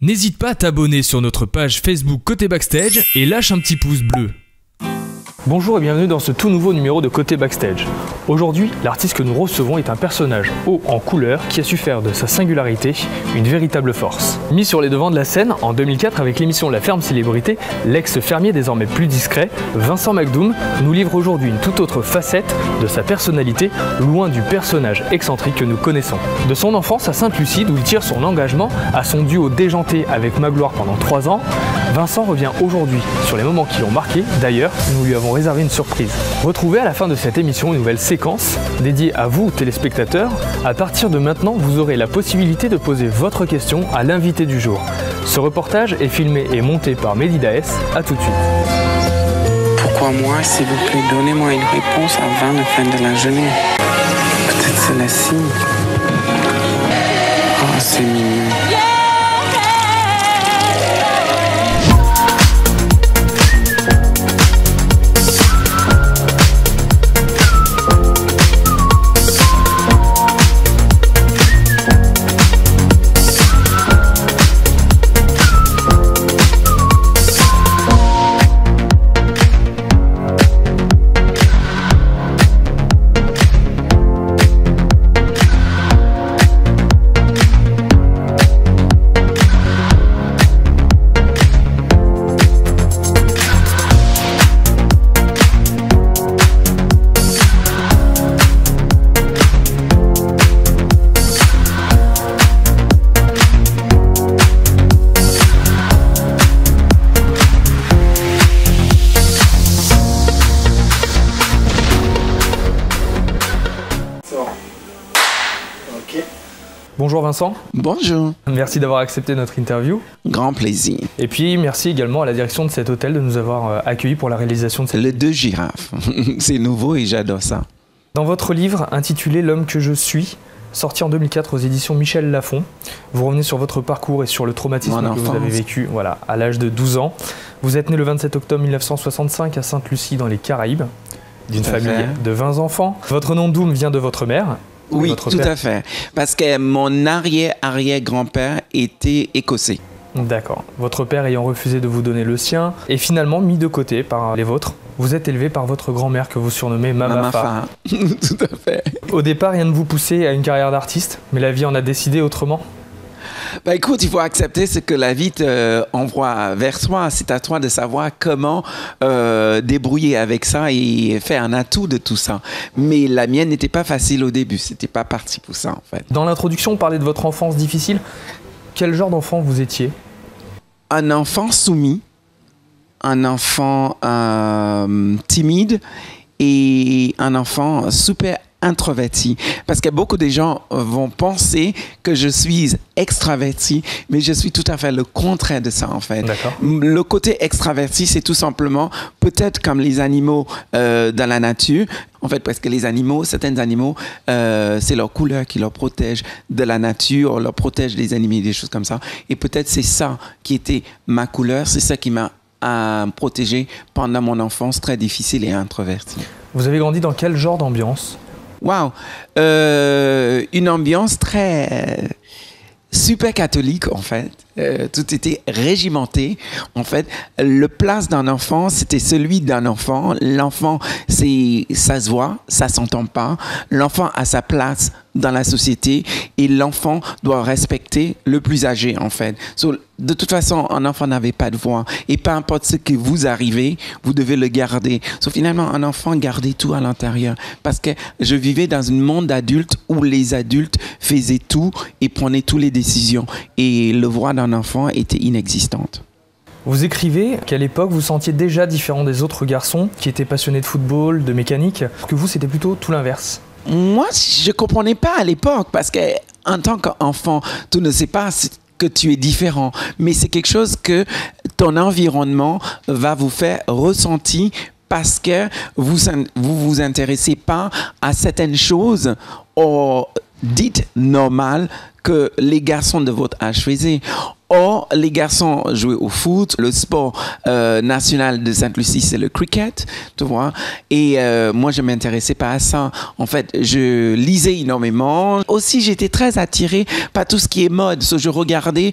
N'hésite pas à t'abonner sur notre page Facebook Côté Backstage et lâche un petit pouce bleu. Bonjour et bienvenue dans ce tout nouveau numéro de Côté Backstage. Aujourd'hui, l'artiste que nous recevons est un personnage haut en couleur qui a su faire de sa singularité une véritable force. Mis sur les devants de la scène en 2004 avec l'émission La Ferme Célébrité, l'ex-fermier désormais plus discret, Vincent McDoom, nous livre aujourd'hui une toute autre facette de sa personnalité, loin du personnage excentrique que nous connaissons. De son enfance à Sainte-Lucie, d'où il tire son engagement à son duo déjanté avec Magloire pendant 3 ans, Vincent revient aujourd'hui sur les moments qui l'ont marqué. D'ailleurs, nous lui avons réservé une surprise. Retrouvez à la fin de cette émission une nouvelle séquence dédiée à vous, téléspectateurs. À partir de maintenant, vous aurez la possibilité de poser votre question à l'invité du jour. Ce reportage est filmé et monté par Mehdi Daes. À tout de suite. Pourquoi moi, s'il vous plaît, donnez-moi une réponse avant la fin de la journée. Peut-être c'est la signe. Oh, c'est mignon. Bonjour Vincent. Bonjour. Merci d'avoir accepté notre interview. Grand plaisir. Et puis merci également à la direction de cet hôtel de nous avoir accueillis pour la réalisation de cette... Les 2 girafes. C'est nouveau et j'adore ça. Dans votre livre intitulé L'homme que je suis, sorti en 2004 aux éditions Michel Lafon, vous revenez sur votre parcours et sur le traumatisme que vous avez vécu à l'âge de 12 ans. Vous êtes né le 27 octobre 1965 à Sainte-Lucie dans les Caraïbes, d'une famille de 20 enfants. Votre nom Doom vient de votre mère. Oui, tout à fait. Parce que mon arrière-arrière-grand-père était écossais. D'accord. Votre père ayant refusé de vous donner le sien et finalement mis de côté par les vôtres. Vous êtes élevé par votre grand-mère que vous surnommez Mama Fa. Tout à fait. Au départ, rien ne vous poussait à une carrière d'artiste, mais la vie en a décidé autrement. Bah écoute, il faut accepter ce que la vie envoie vers toi. C'est à toi de savoir comment débrouiller avec ça et faire un atout de tout ça. Mais la mienne n'était pas facile au début. C'était pas parti pour ça en fait. Dans l'introduction, on parlait de votre enfance difficile. Quel genre d'enfant vous étiez? Un enfant soumis, un enfant timide et un enfant super introverti. Parce que beaucoup de gens vont penser que je suis extraverti, mais je suis tout à fait le contraire de ça en fait. Le côté extraverti, c'est tout simplement peut-être comme les animaux dans la nature. En fait, parce que les animaux, certains animaux, c'est leur couleur qui leur protège de la nature, leur protège des ennemis, des choses comme ça. Et peut-être c'est ça qui était ma couleur, c'est ça qui m'a protégé pendant mon enfance très difficile et introvertie. Vous avez grandi dans quel genre d'ambiance? Wow, une ambiance très super catholique en fait. Tout était régimenté. En fait, le place d'un enfant, c'était celui d'un enfant. L'enfant, ça se voit, ça s'entend pas. L'enfant a sa place dans la société et l'enfant doit respecter le plus âgé en fait. De toute façon, un enfant n'avait pas de voix et peu importe ce que vous arrivez, vous devez le garder. Finalement, un enfant gardait tout à l'intérieur parce que je vivais dans un monde d'adulte où les adultes faisaient tout et prenaient toutes les décisions et le voix d'un enfant était inexistante. Vous écrivez qu'à l'époque, vous sentiez déjà différent des autres garçons qui étaient passionnés de football, de mécanique, que vous, c'était plutôt tout l'inverse. Moi, je ne comprenais pas à l'époque parce qu'en tant qu'enfant, tu ne sais pas que tu es différent, mais c'est quelque chose que ton environnement va vous faire ressentir parce que vous intéressez pas à certaines choses dites normales que les garçons de votre âge faisaient. Or, les garçons jouaient au foot. Le sport national de Sainte-Lucie, c'est le cricket, tu vois. Et moi, je m'intéressais pas à ça. En fait, je lisais énormément. Aussi, j'étais très attirée par tout ce qui est mode. Je regardais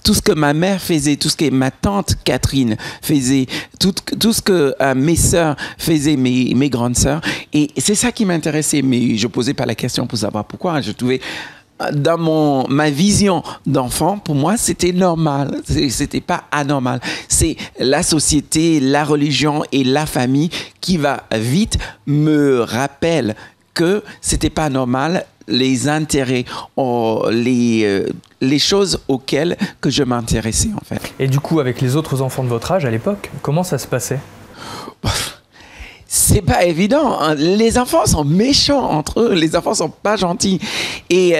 tout ce que ma mère faisait, tout ce que ma tante Catherine faisait, tout ce que mes sœurs faisaient, mes grandes sœurs. Et c'est ça qui m'intéressait. Mais je posais pas la question pour savoir pourquoi. Je trouvais... Dans ma vision d'enfant, pour moi, c'était normal. C'était pas anormal. C'est la société, la religion et la famille qui va vite me rappelle que c'était pas normal les intérêts, les choses auxquelles que je m'intéressais en fait. Et du coup, avec les autres enfants de votre âge à l'époque, comment ça se passait? C'est pas évident. Les enfants sont méchants entre eux. Les enfants sont pas gentils. Et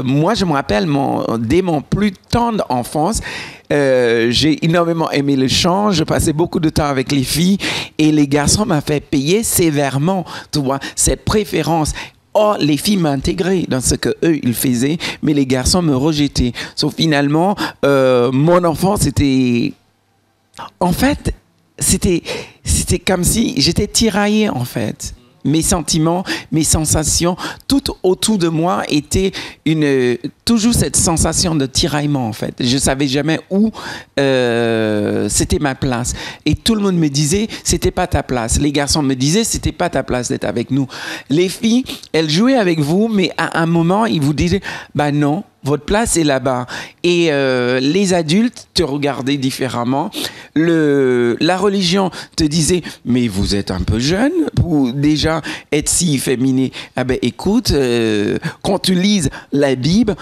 moi, je me rappelle, dès mon plus tendre enfance, j'ai énormément aimé le chant. Je passais beaucoup de temps avec les filles. Et les garçons m'ont fait payer sévèrement, tu vois, cette préférence. Or, les filles m'intégraient dans ce que eux ils faisaient, mais les garçons me rejetaient. Sauf finalement, mon enfance, c'était... En fait... C'était comme si j'étais tiraillée, en fait. Mes sentiments, mes sensations, tout autour de moi était toujours cette sensation de tiraillement, en fait. Je savais jamais où c'était ma place. Et tout le monde me disait, c'était pas ta place. Les garçons me disaient, c'était pas ta place d'être avec nous. Les filles, elles jouaient avec vous, mais à un moment, ils vous disaient, bah non, votre place est là-bas. Et les adultes te regardaient différemment. La religion te disait, mais vous êtes un peu jeune pour déjà être si féminin. Ah ben écoute, quand tu lises la Bible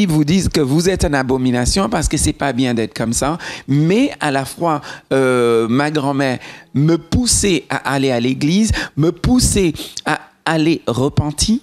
vous dit que vous êtes une abomination parce que c'est pas bien d'être comme ça. Mais à la fois, ma grand-mère me poussait à aller à l'église, me poussait à aller repentir,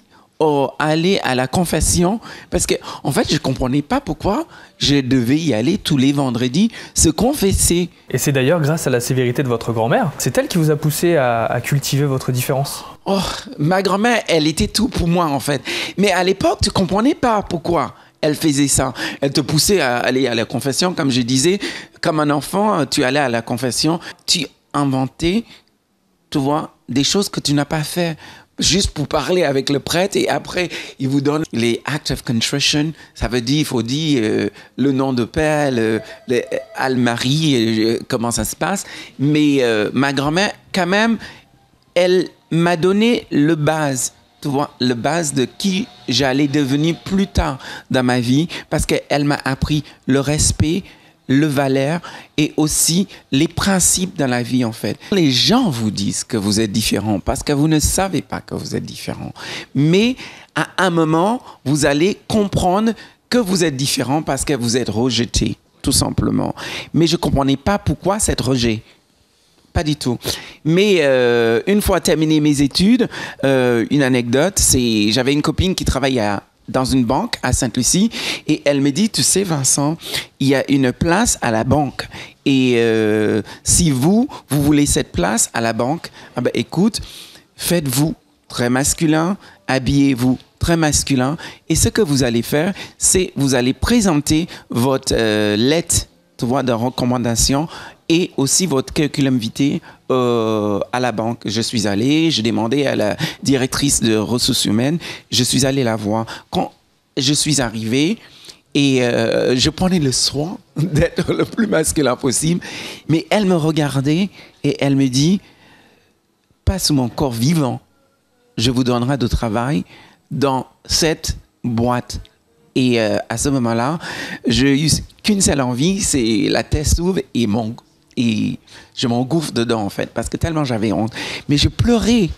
aller à la confession, parce que en fait je comprenais pas pourquoi je devais y aller tous les vendredis se confesser. Et c'est d'ailleurs grâce à la sévérité de votre grand-mère, c'est elle qui vous a poussé à cultiver votre différence? Oh, ma grand-mère, elle était tout pour moi en fait, mais à l'époque tu comprenais pas pourquoi elle faisait ça. Elle te poussait à aller à la confession, comme je disais, comme un enfant tu allais à la confession, tu inventais, tu vois, des choses que tu n'as pas fait, juste pour parler avec le prêtre, et après, il vous donne les acts of contrition. Ça veut dire, il faut dire le nom de père, Al-Marie, comment ça se passe. Mais ma grand-mère, quand même, elle m'a donné le base, tu vois, le base de qui j'allais devenir plus tard dans ma vie, parce qu'elle m'a appris le respect, le valeur et aussi les principes dans la vie, en fait. Les gens vous disent que vous êtes différent parce que vous ne savez pas que vous êtes différent. Mais à un moment, vous allez comprendre que vous êtes différent parce que vous êtes rejeté, tout simplement. Mais je ne comprenais pas pourquoi cet rejet. Pas du tout. Mais une fois terminé mes études, une anecdote, c'est j'avais une copine qui travaillait dans une banque à Sainte-Lucie et elle me dit, tu sais Vincent, il y a une place à la banque et si vous voulez cette place à la banque, ah ben, écoute, faites-vous très masculin, habillez-vous très masculin et ce que vous allez faire, c'est vous allez présenter votre lettre, tu vois, de recommandation et aussi votre curriculum vitae à la banque. Je suis allé, j'ai demandé à la directrice de ressources humaines, je suis allé la voir. Quand je suis arrivé, et je prenais le soin d'être le plus masculin possible, mais elle me regardait et elle me dit, pas sous mon corps vivant, je vous donnerai du travail dans cette boîte. Et à ce moment-là, j'ai eu qu'une seule envie, c'est la tête s'ouvre et je m'engouffre dedans, en fait, parce que tellement j'avais honte. Mais je pleurais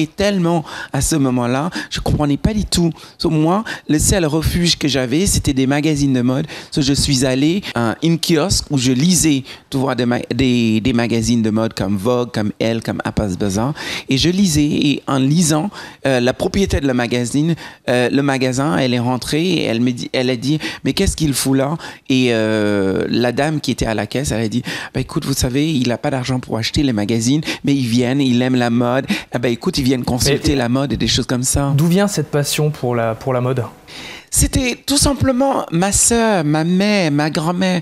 tellement à ce moment-là, je ne comprenais pas du tout. Moi, le seul refuge que j'avais, c'était des magazines de mode. Je suis allé à une kiosque où je lisais, tu vois, des magazines de mode comme Vogue, comme Elle, comme Harper's Bazaar. Et je lisais, et en lisant, la propriétaire de le magasin, elle est rentrée et elle a dit, mais qu'est-ce qu'il fout là? Et la dame qui était à la caisse, elle a dit, bah, écoute, vous savez, il n'a pas d'argent pour acheter les magazines, mais il aime la mode. Ah bah, écoute, ils viennent consulter la mode et des choses comme ça. D'où vient cette passion pour la mode? C'était tout simplement ma sœur, ma mère, ma grand-mère.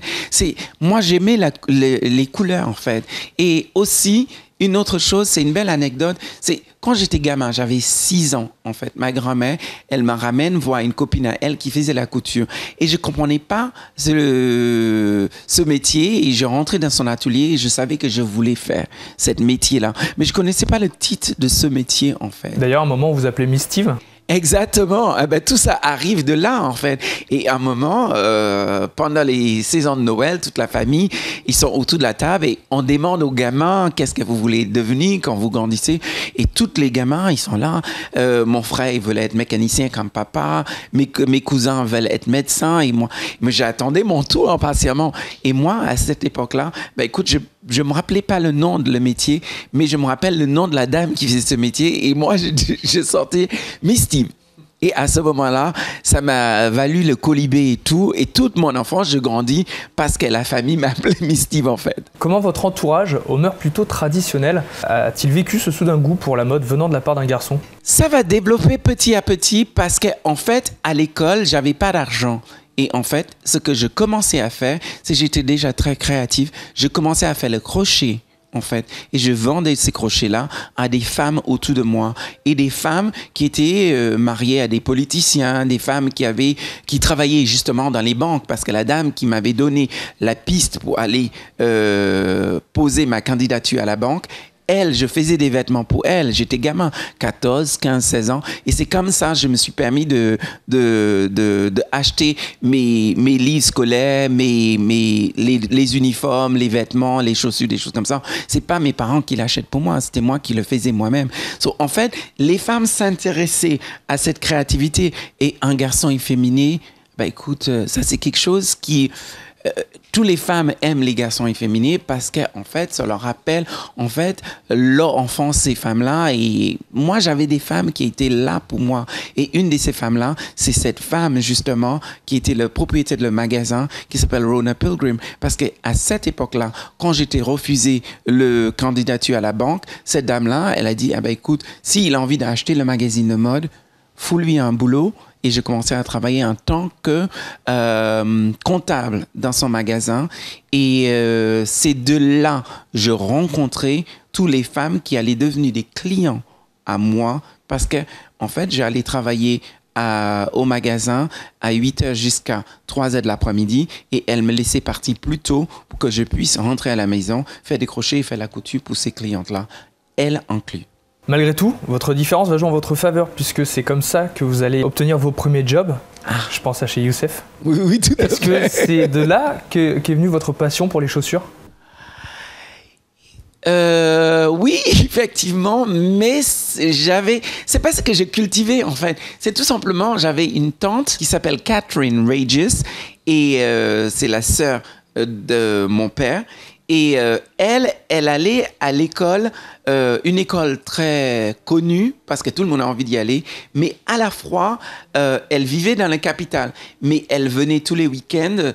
Moi, j'aimais les couleurs, en fait. Et aussi, une autre chose, c'est une belle anecdote, c'est quand j'étais gamin, j'avais 6 ans, en fait. Ma grand-mère, elle me ramène voir une copine à elle qui faisait la couture. Et je comprenais pas ce métier. Et je rentrais dans son atelier et je savais que je voulais faire ce métier-là. Mais je connaissais pas le titre de ce métier, en fait. D'ailleurs, à un moment, vous vous appelez Miss Steve? Exactement. Eh ben, tout ça arrive de là, en fait. Et à un moment, pendant les saisons de Noël, toute la famille, ils sont autour de la table et on demande aux gamins qu'est-ce que vous voulez devenir quand vous grandissez. Et tous les gamins, ils sont là. Mon frère, il voulait être mécanicien comme papa. Mes cousins veulent être médecins. Et moi, mais j'attendais mon tour impatiemment. Et moi, à cette époque-là, ben, écoute, je me rappelais pas le nom de le métier, mais je me rappelle le nom de la dame qui faisait ce métier. Et moi, je sortais Miss Steve. Et à ce moment-là, ça m'a valu le colibé et tout. Et toute mon enfance, je grandis parce que la famille m'appelait Miss Steve, en fait. Comment votre entourage, aux mœurs plutôt traditionnelles, a-t-il vécu ce soudain goût pour la mode venant de la part d'un garçon? Ça va développer petit à petit parce qu'en fait, à l'école, j'avais pas d'argent. Et en fait, ce que je commençais à faire, c'est que j'étais déjà très créative. Je commençais à faire le crochet, en fait. Et je vendais ces crochets-là à des femmes autour de moi. Et des femmes qui étaient mariées à des politiciens, des femmes qui travaillaient justement dans les banques. Parce que la dame qui m'avait donné la piste pour aller poser ma candidature à la banque, elle, je faisais des vêtements pour elle. J'étais gamin, 14, 15, 16 ans. Et c'est comme ça que je me suis permis de acheter mes livres scolaires, les uniformes, les vêtements, les chaussures, des choses comme ça. C'est pas mes parents qui l'achètent pour moi, c'était moi qui le faisais moi-même. En fait, les femmes s'intéressaient à cette créativité. Et un garçon efféminé, bah écoute, ça c'est quelque chose qui... tous les femmes aiment les garçons efféminés parce qu'en fait, ça leur rappelle en fait leur enfance, ces femmes-là. Et moi, j'avais des femmes qui étaient là pour moi. Et une de ces femmes-là, c'est cette femme justement qui était le propriétaire de le magasin qui s'appelle Rona Pilgrim. Parce qu'à cette époque-là, quand j'étais refusé le candidature à la banque, cette dame-là, elle a dit, ah ben écoute, s'il a envie d'acheter le magazine de mode, fous-lui un boulot. Et j'ai commencé à travailler en tant que comptable dans son magasin. Et c'est de là que je rencontrais toutes les femmes qui allaient devenir des clients à moi. Parce que, en fait, j'allais travailler au magasin à 8h jusqu'à 3h de l'après-midi. Et elle me laissait partir plus tôt pour que je puisse rentrer à la maison, faire des crochets et faire la couture pour ces clientes-là. Elle inclus. Malgré tout, votre différence va jouer en votre faveur puisque c'est comme ça que vous allez obtenir vos premiers jobs. Je pense à chez Youssef. Oui, tout à fait. Est-ce que c'est de là qu'est venue votre passion pour les chaussures? Oui, effectivement, mais c'est pas ce que j'ai cultivé en fait. C'est tout simplement, j'avais une tante qui s'appelle Catherine Regis et c'est la sœur de mon père. Et elle allait à l'école, une école très connue, parce que tout le monde a envie d'y aller, mais à la fois, elle vivait dans la capitale. Mais elle venait tous les week-ends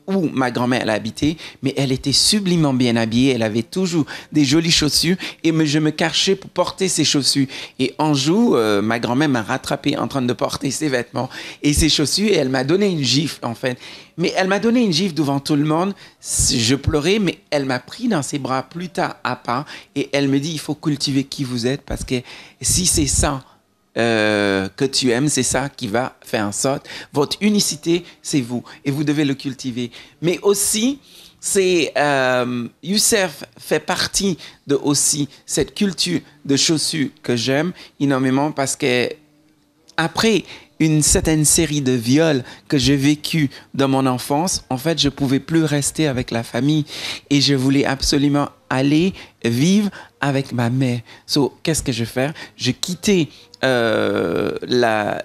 où ma grand-mère elle habitait, mais elle était sublimement bien habillée, elle avait toujours des jolies chaussures, et je me cachais pour porter ses chaussures. Et un jour, ma grand-mère m'a rattrapé en train de porter ses vêtements et ses chaussures, et elle m'a donné une gifle, en fait. Mais elle m'a donné une gifle devant tout le monde. Je pleurais, mais elle m'a pris dans ses bras plus tard à part et elle me dit, il faut cultiver qui vous êtes parce que si c'est ça que tu aimes, c'est ça qui va faire en sorte. Votre unicité, c'est vous et vous devez le cultiver. Mais aussi, Youssef fait partie de aussi cette culture de chaussures que j'aime énormément parce que après une certaine série de viols que j'ai vécu dans mon enfance, en fait, je pouvais plus rester avec la famille et je voulais absolument aller vivre avec ma mère. Qu'est-ce que je fais? Je quittais la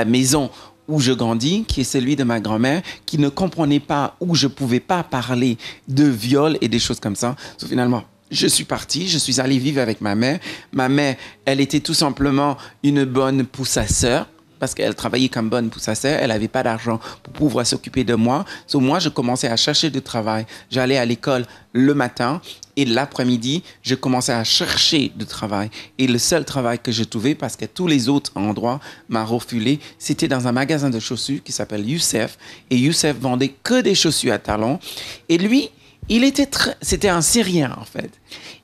maison où je grandis, qui est celui de ma grand-mère, qui ne comprenait pas où je pouvais pas parler de viol et des choses comme ça. Finalement, je suis parti, je suis allé vivre avec ma mère. Ma mère, elle était tout simplement une bonne pour sa sœur. parce qu'elle travaillait comme bonne pour sa sœur. Elle n'avait pas d'argent pour pouvoir s'occuper de moi. Donc, moi, je commençais à chercher du travail. J'allais à l'école le matin et l'après-midi, je commençais à chercher du travail. Et le seul travail que je trouvais, parce que tous les autres endroits m'ont refusé, c'était dans un magasin de chaussures qui s'appelle Youssef. Et Youssef vendait que des chaussures à talons. Et lui, c'était un Syrien, en fait.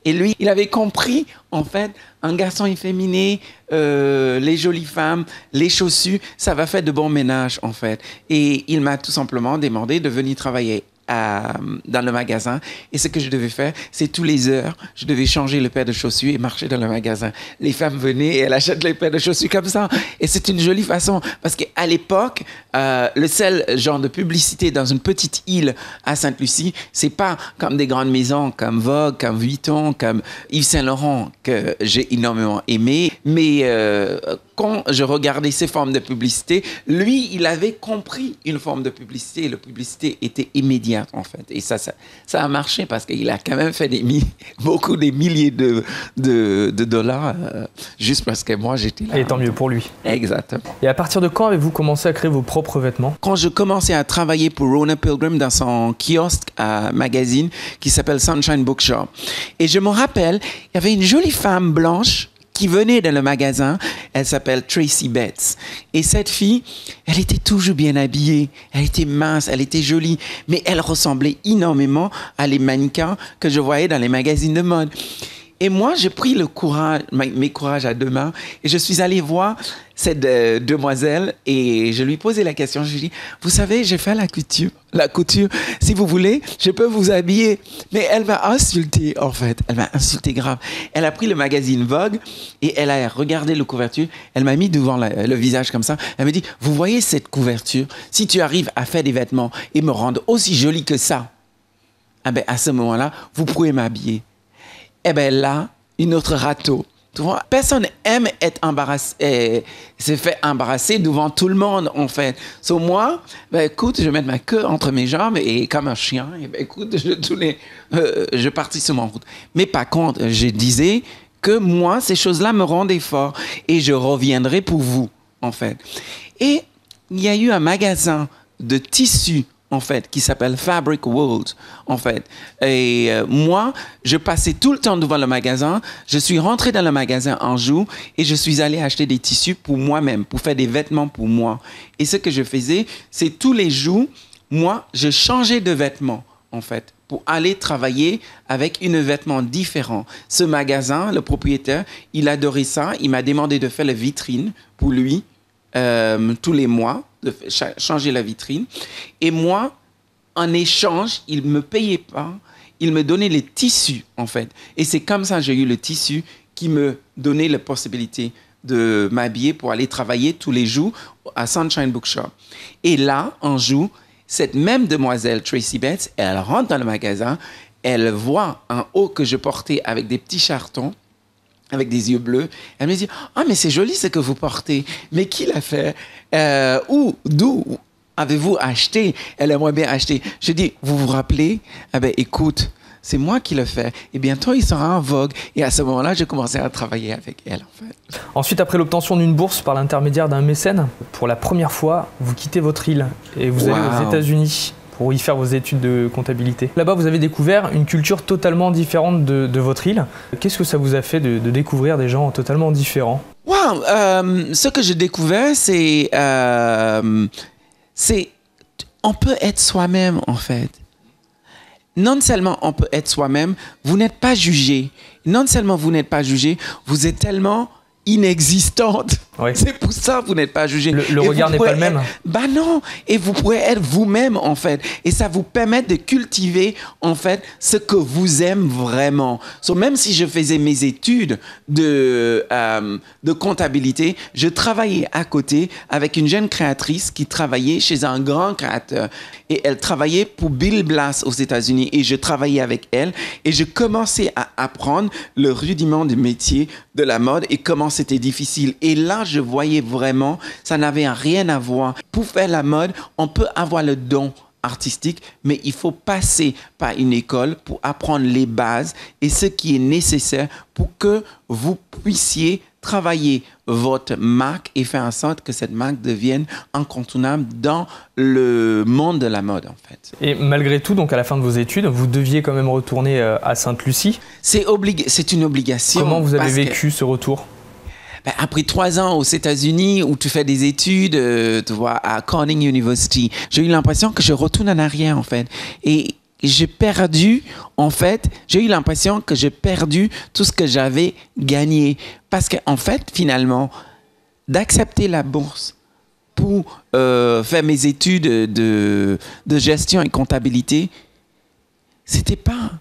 Et lui, il avait compris, en fait, un garçon efféminé, les jolies femmes, les chaussures, ça va faire de bons ménages, en fait. Et il m'a tout simplement demandé de venir travailler dans le magasin. Et ce que je devais faire, c'est tous les heures, je devais changer le paire de chaussures et marcher dans le magasin. Les femmes venaient et elles achètent les paires de chaussures comme ça. Et c'est une jolie façon. Parce qu'à l'époque, le seul genre de publicité dans une petite île à Sainte-Lucie, c'est pas comme des grandes maisons comme Vogue, comme Vuitton, comme Yves Saint Laurent, que j'ai énormément aimé. Mais quand je regardais ces formes de publicité, lui, il avait compris une forme de publicité et la publicité était immédiate, en fait. Et ça a marché parce qu'il a quand même fait des milliers de dollars juste parce que moi, j'étais là. Et tant mieux pour lui. Exactement. Et à partir de quand avez-vous commencé à créer vos propres vêtements? Quand je commençais à travailler pour Rona Pilgrim dans son kiosque à magazine qui s'appelle Sunshine Bookshop. Et je me rappelle, il y avait une jolie femme blanche qui venait dans le magasin, elle s'appelle Tracy Betts. Et cette fille, elle était toujours bien habillée, elle était mince, elle était jolie, mais elle ressemblait énormément à les mannequins que je voyais dans les magazines de mode. Et moi, j'ai pris le courage, mes courages à deux mains, et je suis allé voir cette demoiselle et je lui posais la question. Je lui dis, vous savez, j'ai fait la couture. Si vous voulez, je peux vous habiller. Mais elle m'a insulté, en fait. Elle m'a insulté grave. Elle a pris le magazine Vogue et elle a regardé la couverture. Elle m'a mis devant le visage comme ça. Elle me dit, vous voyez cette couverture? Si tu arrives à faire des vêtements et me rendre aussi jolie que ça, eh ben, à ce moment-là, vous pouvez m'habiller. Eh bien là, une autre râteau. Tu vois, personne aime être embarrassé, se fait embarrasser devant tout le monde, en fait. So, moi, ben, écoute, je vais mettre ma queue entre mes jambes et comme un chien, et ben, écoute, je partis sur mon route. Mais par contre, je disais que moi, ces choses-là me rendaient fort et je reviendrai pour vous, en fait. Et il y a eu un magasin de tissus, en fait, qui s'appelle Fabric World, en fait. Et moi, je passais tout le temps devant le magasin. Je suis rentré dans le magasin un jour et je suis allé acheter des tissus pour moi-même, pour faire des vêtements pour moi. Et ce que je faisais, c'est tous les jours, moi, je changeais de vêtements, en fait, pour aller travailler avec un vêtement différent. Ce magasin, le propriétaire, il adorait ça. Il m'a demandé de faire la vitrine pour lui tous les mois, de changer la vitrine. Et moi, en échange, il ne me payait pas, il me donnait les tissus, en fait. Et c'est comme ça que j'ai eu le tissu qui me donnait la possibilité de m'habiller pour aller travailler tous les jours à Sunshine Bookshop. Et là, un jour, cette même demoiselle, Tracy Betts, elle rentre dans le magasin, elle voit un haut que je portais avec des petits chartons, avec des yeux bleus. Elle me dit, « Ah, mais c'est joli ce que vous portez. Mais qui l'a fait? D'où avez-vous acheté? » Elle aimerait bien acheter. Je dis, « Vous vous rappelez? Ah ben, écoute, c'est moi qui le fais. Et bientôt, il sera en vogue. » Et à ce moment-là, j'ai commencé à travailler avec elle, en fait. Ensuite, après l'obtention d'une bourse par l'intermédiaire d'un mécène, pour la première fois, vous quittez votre île et vous allez aux États-Unis pour y faire vos études de comptabilité. Là-bas, vous avez découvert une culture totalement différente de votre île. Qu'est-ce que ça vous a fait de découvrir des gens totalement différents? Ce que j'ai découvert, c'est on peut être soi-même, en fait. Non seulement on peut être soi-même, vous n'êtes pas jugé. Non seulement vous n'êtes pas jugé, vous êtes tellement inexistante. Oui. C'est pour ça que vous n'êtes pas jugé. Le regard n'est pas le même. Bah non. Et vous pourrez être vous-même, en fait. Et ça vous permet de cultiver, en fait, ce que vous aimez vraiment. So, même si je faisais mes études de comptabilité, je travaillais à côté avec une jeune créatrice qui travaillait chez un grand créateur. Et elle travaillait pour Bill Blass aux États-Unis. Et je travaillais avec elle. Et je commençais à apprendre le rudiment du métier de la mode et comment c'était difficile. Et là, je voyais vraiment, ça n'avait rien à voir. Pour faire la mode, on peut avoir le don artistique, mais il faut passer par une école pour apprendre les bases et ce qui est nécessaire pour que vous puissiez travailler votre marque et faire en sorte que cette marque devienne incontournable dans le monde de la mode, en fait. Et malgré tout, donc à la fin de vos études, vous deviez quand même retourner à Sainte-Lucie. C'est une obligation. Comment vous avez vécu ce retour? Après 3 ans aux États-Unis où tu fais des études, tu vois, à Corning University, j'ai eu l'impression que je retourne en arrière, en fait. Et j'ai perdu, en fait, j'ai eu l'impression que j'ai perdu tout ce que j'avais gagné. Parce qu'en fait, finalement, d'accepter la bourse pour faire mes études de gestion et comptabilité, c'était pas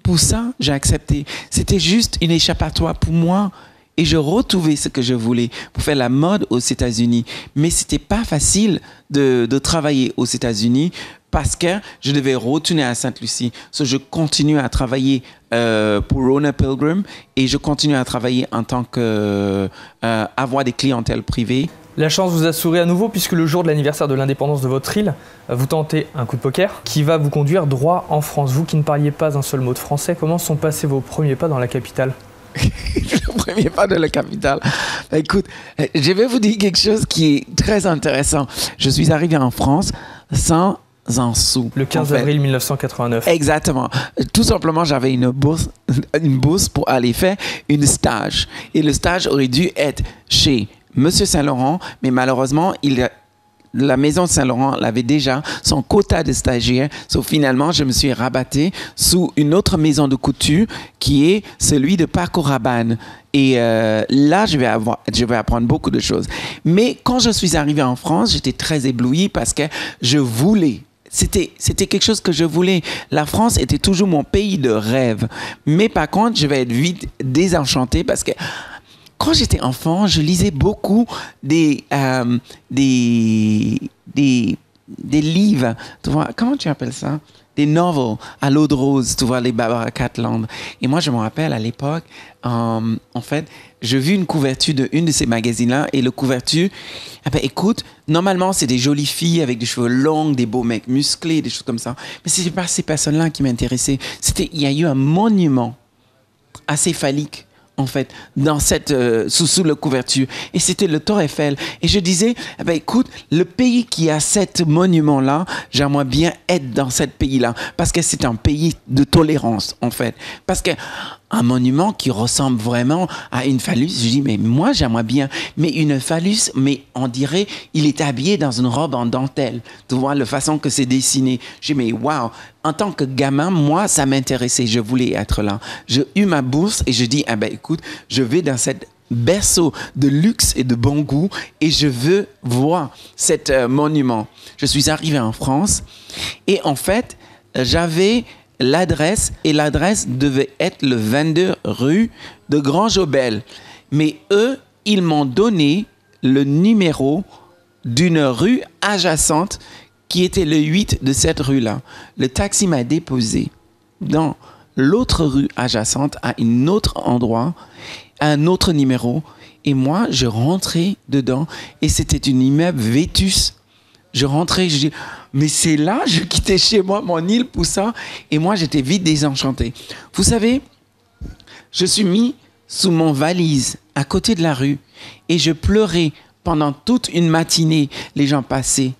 pour ça que j'ai accepté. C'était juste une échappatoire pour moi. Et je retrouvais ce que je voulais pour faire la mode aux États-Unis. Mais ce n'était pas facile de travailler aux États-Unis parce que je devais retourner à Sainte-Lucie. So, je continue à travailler pour Rona Pilgrim et je continue à travailler en tant avoir des clientèles privées. La chance vous a souri à nouveau puisque le jour de l'anniversaire de l'indépendance de votre île, vous tentez un coup de poker qui va vous conduire droit en France. Vous qui ne parliez pas un seul mot de français, comment sont passés vos premiers pas dans la capitale? Le premier pas de la capitale. Écoute, je vais vous dire quelque chose qui est très intéressant. Je suis arrivé en France sans un sou. Le 15 avril 1989. Exactement. Tout simplement, j'avais une bourse pour aller faire un stage. Et le stage aurait dû être chez Monsieur Saint-Laurent, mais malheureusement, la maison de Saint-Laurent avait déjà son quota de stagiaires. So, finalement, je me suis rabatté sous une autre maison de couture qui est celui de Paco Rabanne. Et là, je vais apprendre beaucoup de choses. Mais quand je suis arrivé en France, j'étais très ébloui parce que je voulais. C'était quelque chose que je voulais. La France était toujours mon pays de rêve. Mais par contre, je vais être vite désenchanté parce que quand j'étais enfant, je lisais beaucoup des livres, tu vois, comment tu appelles ça? Des novels à l'eau de rose, tu vois, les Barbara Catland. Et moi, je me rappelle à l'époque, en fait, j'ai vu une couverture d'une de ces magazines-là et le couverture, écoute, normalement, c'est des jolies filles avec des cheveux longs, des beaux mecs musclés, des choses comme ça. Mais ce n'était pas ces personnes-là qui m'intéressaient. Il y a eu un monument acéphalique en fait, dans sous la couverture. Et c'était le Tour Eiffel. Et je disais, écoute, le pays qui a ce monument-là, j'aimerais bien être dans ce pays-là. Parce que c'est un pays de tolérance, en fait. Parce que un monument qui ressemble vraiment à une phallus, je dis, mais moi, j'aimerais bien. Mais une phallus, mais on dirait, il est habillé dans une robe en dentelle. Tu vois, la façon que c'est dessiné. Je dis, mais waouh! En tant que gamin, moi, ça m'intéressait. Je voulais être là. J'ai eu ma bourse et je dis, écoute, je vais dans cette berceau de luxe et de bon goût et je veux voir cet monument. Je suis arrivé en France et en fait, j'avais l'adresse et l'adresse devait être le 22 rue de Grand-Jobel. Mais eux, ils m'ont donné le numéro d'une rue adjacente qui était le 8 de cette rue-là. Le taxi m'a déposé dans l'autre rue adjacente à un autre endroit, à un autre numéro. Et moi, je rentrais dedans et c'était un immeuble vétus. Je rentrais, je dis, mais c'est là, je quittais chez moi, mon île pour ça. Et moi, j'étais vite désenchanté. Vous savez, je suis mis sous mon valise à côté de la rue et je pleurais pendant toute une matinée. Les gens passaient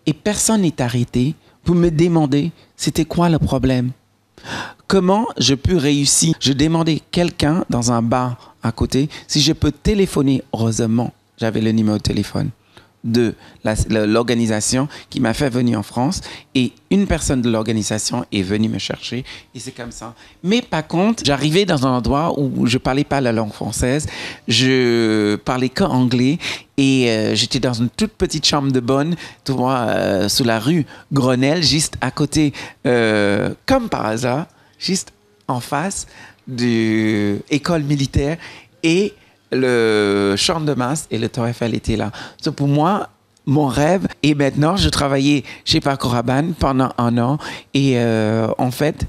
et personne n'est arrêté pour me demander c'était quoi le problème. Comment je peux réussir? Je demandais quelqu'un dans un bar à côté si je peux téléphoner. Heureusement, j'avais le numéro de téléphone de l'organisation qui m'a fait venir en France et une personne de l'organisation est venue me chercher et c'est comme ça. Mais par contre, j'arrivais dans un endroit où je parlais pas la langue française, je parlais qu'anglais et j'étais dans une toute petite chambre de bonne, tu vois, sous la rue Grenelle, juste à côté, comme par hasard, juste en face de l'école militaire et le Champ de Mars et le Tour Eiffel étaient là. So, pour moi, mon rêve, et maintenant, je travaillais chez Paco Rabanne pendant 1 an et en fait,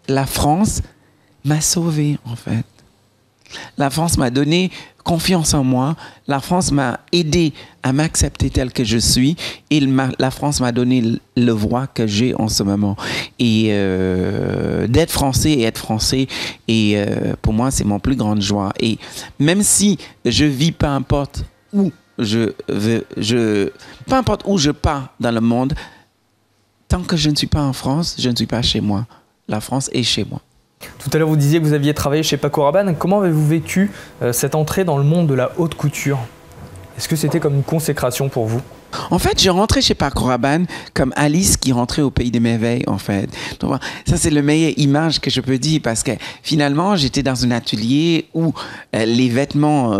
la France m'a sauvé, en fait. La France m'a donné confiance en moi. La France m'a aidé à m'accepter tel que je suis. Et la France m'a donné le voix que j'ai en ce moment. Et d'être français et être français, et pour moi, c'est mon plus grande joie. Et même si je vis, peu importe où peu importe où je pars dans le monde, tant que je ne suis pas en France, je ne suis pas chez moi. La France est chez moi. Tout à l'heure, vous disiez que vous aviez travaillé chez Paco Rabanne. Comment avez-vous vécu cette entrée dans le monde de la haute couture? Est-ce que c'était comme une consécration pour vous? En fait, je rentrais chez Paco Rabanne comme Alice qui rentrait au Pays des Merveilles, en fait. Donc, ça, c'est la meilleure image que je peux dire parce que finalement, j'étais dans un atelier où les vêtements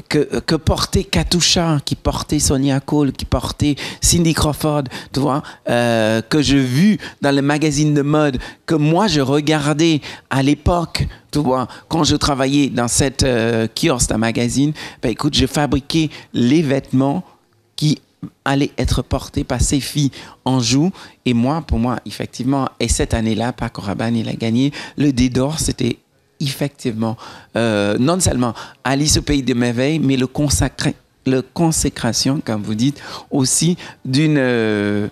que portait Katusha, qui portait Sonia Cole, qui portait Cindy Crawford, tu vois, que j'ai vu dans les magazines de mode, que moi je regardais à l'époque, tu vois, quand je travaillais dans cette kiosque d'un magazine, ben écoute, je fabriquais les vêtements qui allaient être portés par ces filles en joue. Et moi, pour moi, effectivement, et cette année-là, Paco Rabanne, il a gagné le Dé d'Or, c'était effectivement, non seulement Alice au Pays des Merveilles, mais le consécration, comme vous dites, aussi d'une...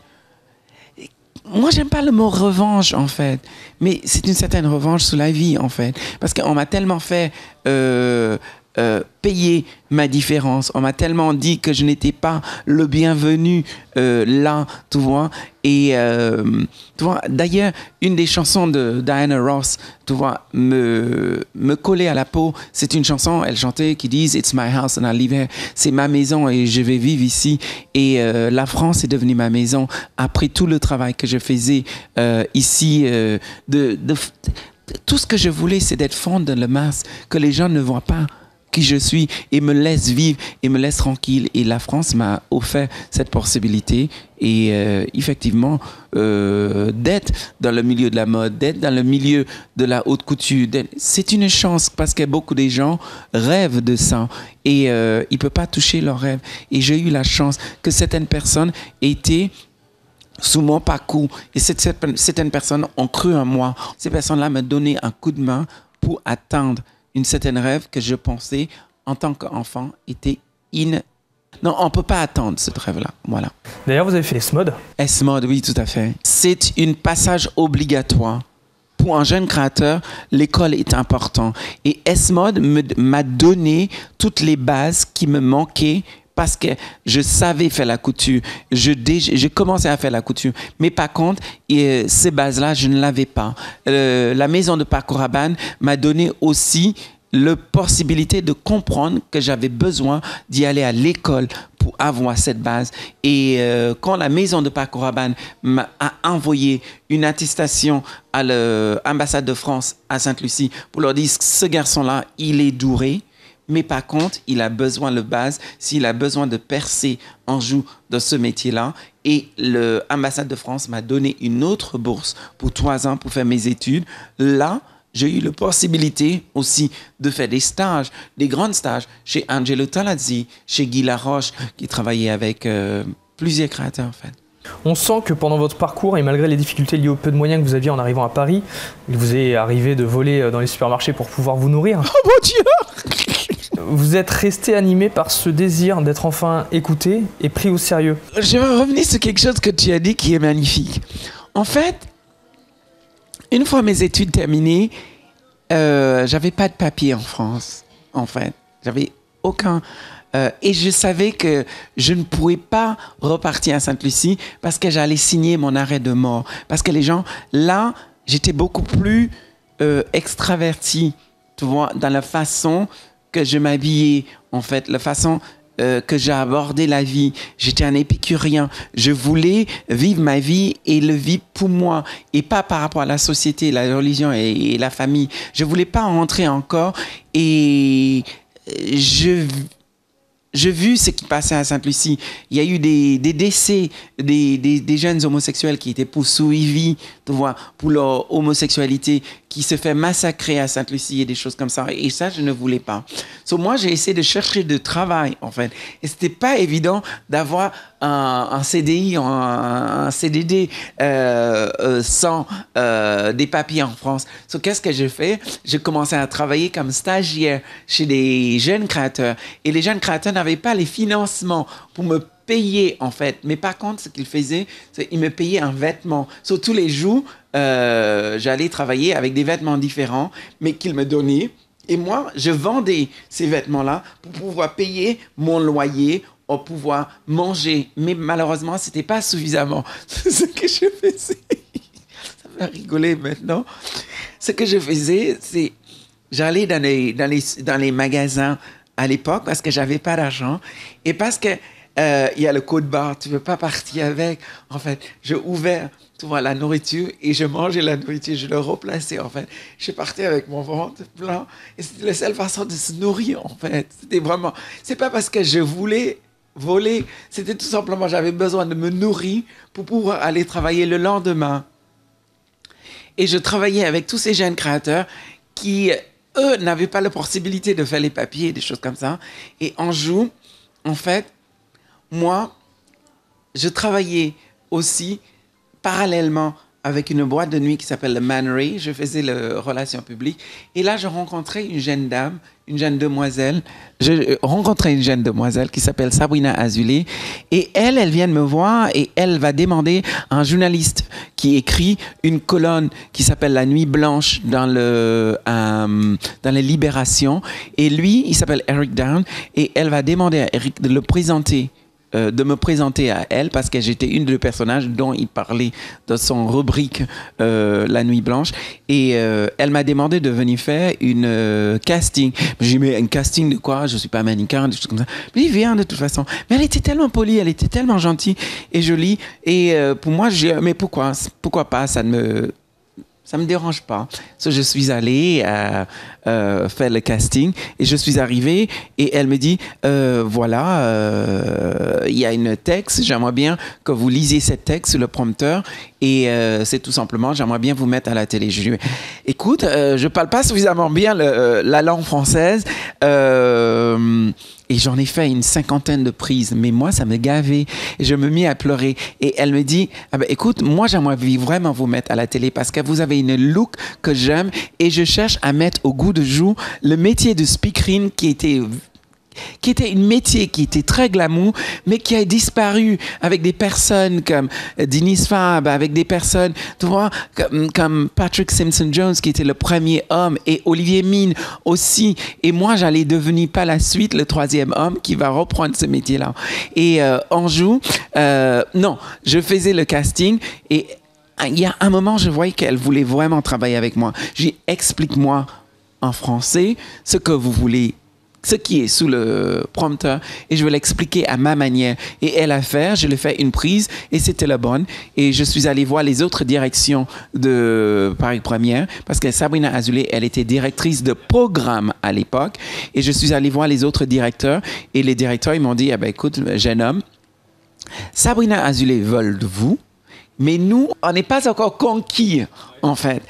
Moi, j'aime pas le mot revanche, en fait, mais c'est une certaine revanche sur la vie, en fait, parce qu'on m'a tellement fait payer ma différence. On m'a tellement dit que je n'étais pas le bienvenu là, tu vois. Et tu vois, d'ailleurs, une des chansons de Diana Ross, tu vois, me collait à la peau. C'est une chanson, elle chantait, qui dit It's my house and I live here. C'est ma maison et je vais vivre ici. Et la France est devenue ma maison après tout le travail que je faisais ici. Tout ce que je voulais, c'est d'être fond dans le masque, que les gens ne voient pas qui je suis et me laisse vivre et me laisse tranquille. Et la France m'a offert cette possibilité. Et effectivement, d'être dans le milieu de la mode, d'être dans le milieu de la haute couture, c'est une chance parce que beaucoup de gens rêvent de ça et ils ne peuvent pas toucher leurs rêves. Et j'ai eu la chance que certaines personnes étaient sous mon parcours et certaines personnes ont cru en moi. Ces personnes-là m'ont donné un coup de main pour atteindre une certaine rêve que je pensais en tant qu'enfant était Non, on ne peut pas attendre ce rêve-là. Voilà. D'ailleurs, vous avez fait S-Mode. S-Mode, oui, tout à fait. C'est un passage obligatoire. Pour un jeune créateur, l'école est importante. Et S-Mode m'a donné toutes les bases qui me manquaient parce que je savais faire la couture. J'ai commencé à faire la couture. Mais par contre, ces bases-là, je ne l'avais pas. La maison de Paco Rabanne m'a donné aussi la possibilité de comprendre que j'avais besoin d'y aller à l'école pour avoir cette base. Et quand la maison de Paco Rabanne m'a envoyé une attestation à l'ambassade de France à Sainte-Lucie pour leur dire que ce garçon-là, il est doué, mais par contre, il a besoin de base, s'il a besoin de percer en joue dans ce métier-là. Et l'ambassade de France m'a donné une autre bourse pour 3 ans pour faire mes études. Là, j'ai eu la possibilité aussi de faire des stages, des grands stages chez Angelo Talazzi, chez Guy Laroche, qui travaillait avec plusieurs créateurs en fait. On sent que pendant votre parcours et malgré les difficultés liées au peu de moyens que vous aviez en arrivant à Paris, il vous est arrivé de voler dans les supermarchés pour pouvoir vous nourrir. Oh mon Dieu! Vous êtes resté animé par ce désir d'être enfin écouté et pris au sérieux. Je vais revenir sur quelque chose que tu as dit qui est magnifique. En fait, une fois mes études terminées, j'avais pas de papier en France, en fait. J'avais aucun... et je savais que je ne pouvais pas repartir à Sainte-Lucie parce que j'allais signer mon arrêt de mort. Parce que les gens... Là, j'étais beaucoup plus extraverti, tu vois, dans la façon que je m'habillais, en fait, la façon... que j'ai abordé la vie. J'étais un épicurien. Je voulais vivre ma vie et le vivre pour moi et pas par rapport à la société, la religion et la famille. Je voulais pas rentrer encore et j'ai vu ce qui passait à Sainte-Lucie. Il y a eu des décès, des jeunes homosexuels qui étaient poursuivis, tu vois, pour leur homosexualité, qui se fait massacrer à Sainte-Lucie et des choses comme ça. Et ça, je ne voulais pas. Moi, j'ai essayé de chercher de travail, en fait. Et c'était pas évident d'avoir un CDI, un CDD sans des papiers en France. Qu'est-ce que j'ai fait? J'ai commencé à travailler comme stagiaire chez des jeunes créateurs. Et les jeunes créateurs n'avaient pas les financements pour me payer, en fait. Mais par contre, ce qu'ils faisaient, c'est qu'ils me payaient un vêtement. Tous les jours, j'allais travailler avec des vêtements différents, mais qu'ils me donnaient. Et moi, je vendais ces vêtements-là pour pouvoir payer mon loyer, pour pouvoir manger. Mais malheureusement, ce n'était pas suffisamment. Ce que je faisais, ça me fait rigoler maintenant. Ce que je faisais, c'est j'allais dans les magasins à l'époque parce que je n'avais pas d'argent et parce que il y a le code barre, tu ne peux pas partir avec. En fait, je ouvrais, tu vois, la nourriture et je mangeais la nourriture, je le replaçais, en fait. Je partais avec mon ventre plein et c'était la seule façon de se nourrir, en fait. C'était vraiment... C'est pas parce que je voulais voler, c'était tout simplement, j'avais besoin de me nourrir pour pouvoir aller travailler le lendemain. Et je travaillais avec tous ces jeunes créateurs qui, eux, n'avaient pas la possibilité de faire les papiers, des choses comme ça. Et un jour, en fait, moi, je travaillais aussi parallèlement avec une boîte de nuit qui s'appelle le Mannery. Je faisais les relations publiques. Et là, je rencontrais une jeune dame, une jeune demoiselle. Je rencontrais une jeune demoiselle qui s'appelle Sabrina Azoulay. Et elle vient de me voir et elle va demander à un journaliste qui écrit une colonne qui s'appelle La Nuit Blanche dans les Libérations. Et lui, il s'appelle Eric Down. Et elle va demander à Eric de le présenter. De me présenter à elle parce que j'étais une des personnages dont il parlait dans son rubrique La Nuit Blanche et elle m'a demandé de venir faire une casting. J'ai dit mais un casting de quoi? Je suis pas mannequin, des choses comme ça. Mais il vient de toute façon. Mais elle était tellement polie, elle était tellement gentille et jolie et pour moi j'ai mais pourquoi pas, ça me dérange pas. Je suis allée faire le casting et je suis arrivée et elle me dit voilà, il y a une texte, j'aimerais bien que vous lisiez cette texte sur le prompteur et c'est tout simplement, j'aimerais bien vous mettre à la télé. Je lui dis, écoute, je parle pas suffisamment bien la langue française et j'en ai fait une 50aine de prises, mais moi, ça me gavait. Et je me mis à pleurer. Et elle me dit, ah ben, écoute, moi, j'aimerais vraiment vous mettre à la télé parce que vous avez une look que j'aime et je cherche à mettre au goût de jour le métier de speakerine qui était un métier qui était très glamour, mais qui a disparu avec des personnes comme Denise Fab, avec des personnes, tu vois, comme Patrick Simpson-Jones, qui était le premier homme, et Olivier Mine aussi. Et moi, j'allais devenir par la suite le troisième homme qui va reprendre ce métier-là. Et Anjou, non, je faisais le casting et il y a un moment, je voyais qu'elle voulait vraiment travailler avec moi. J'ai dit, explique-moi en français ce que vous voulez, ce qui est sous le prompteur et je vais l'expliquer à ma manière. Et elle a fait, je l'ai fait une prise et c'était la bonne. Et je suis allé voir les autres directions de Paris Première parce que Sabrina Azoulay, elle était directrice de programme à l'époque. Et je suis allé voir les autres directeurs et les directeurs, ils m'ont dit, ah ben, écoute, jeune homme, Sabrina Azoulay veut de vous, mais nous, on n'est pas encore conquis, en fait.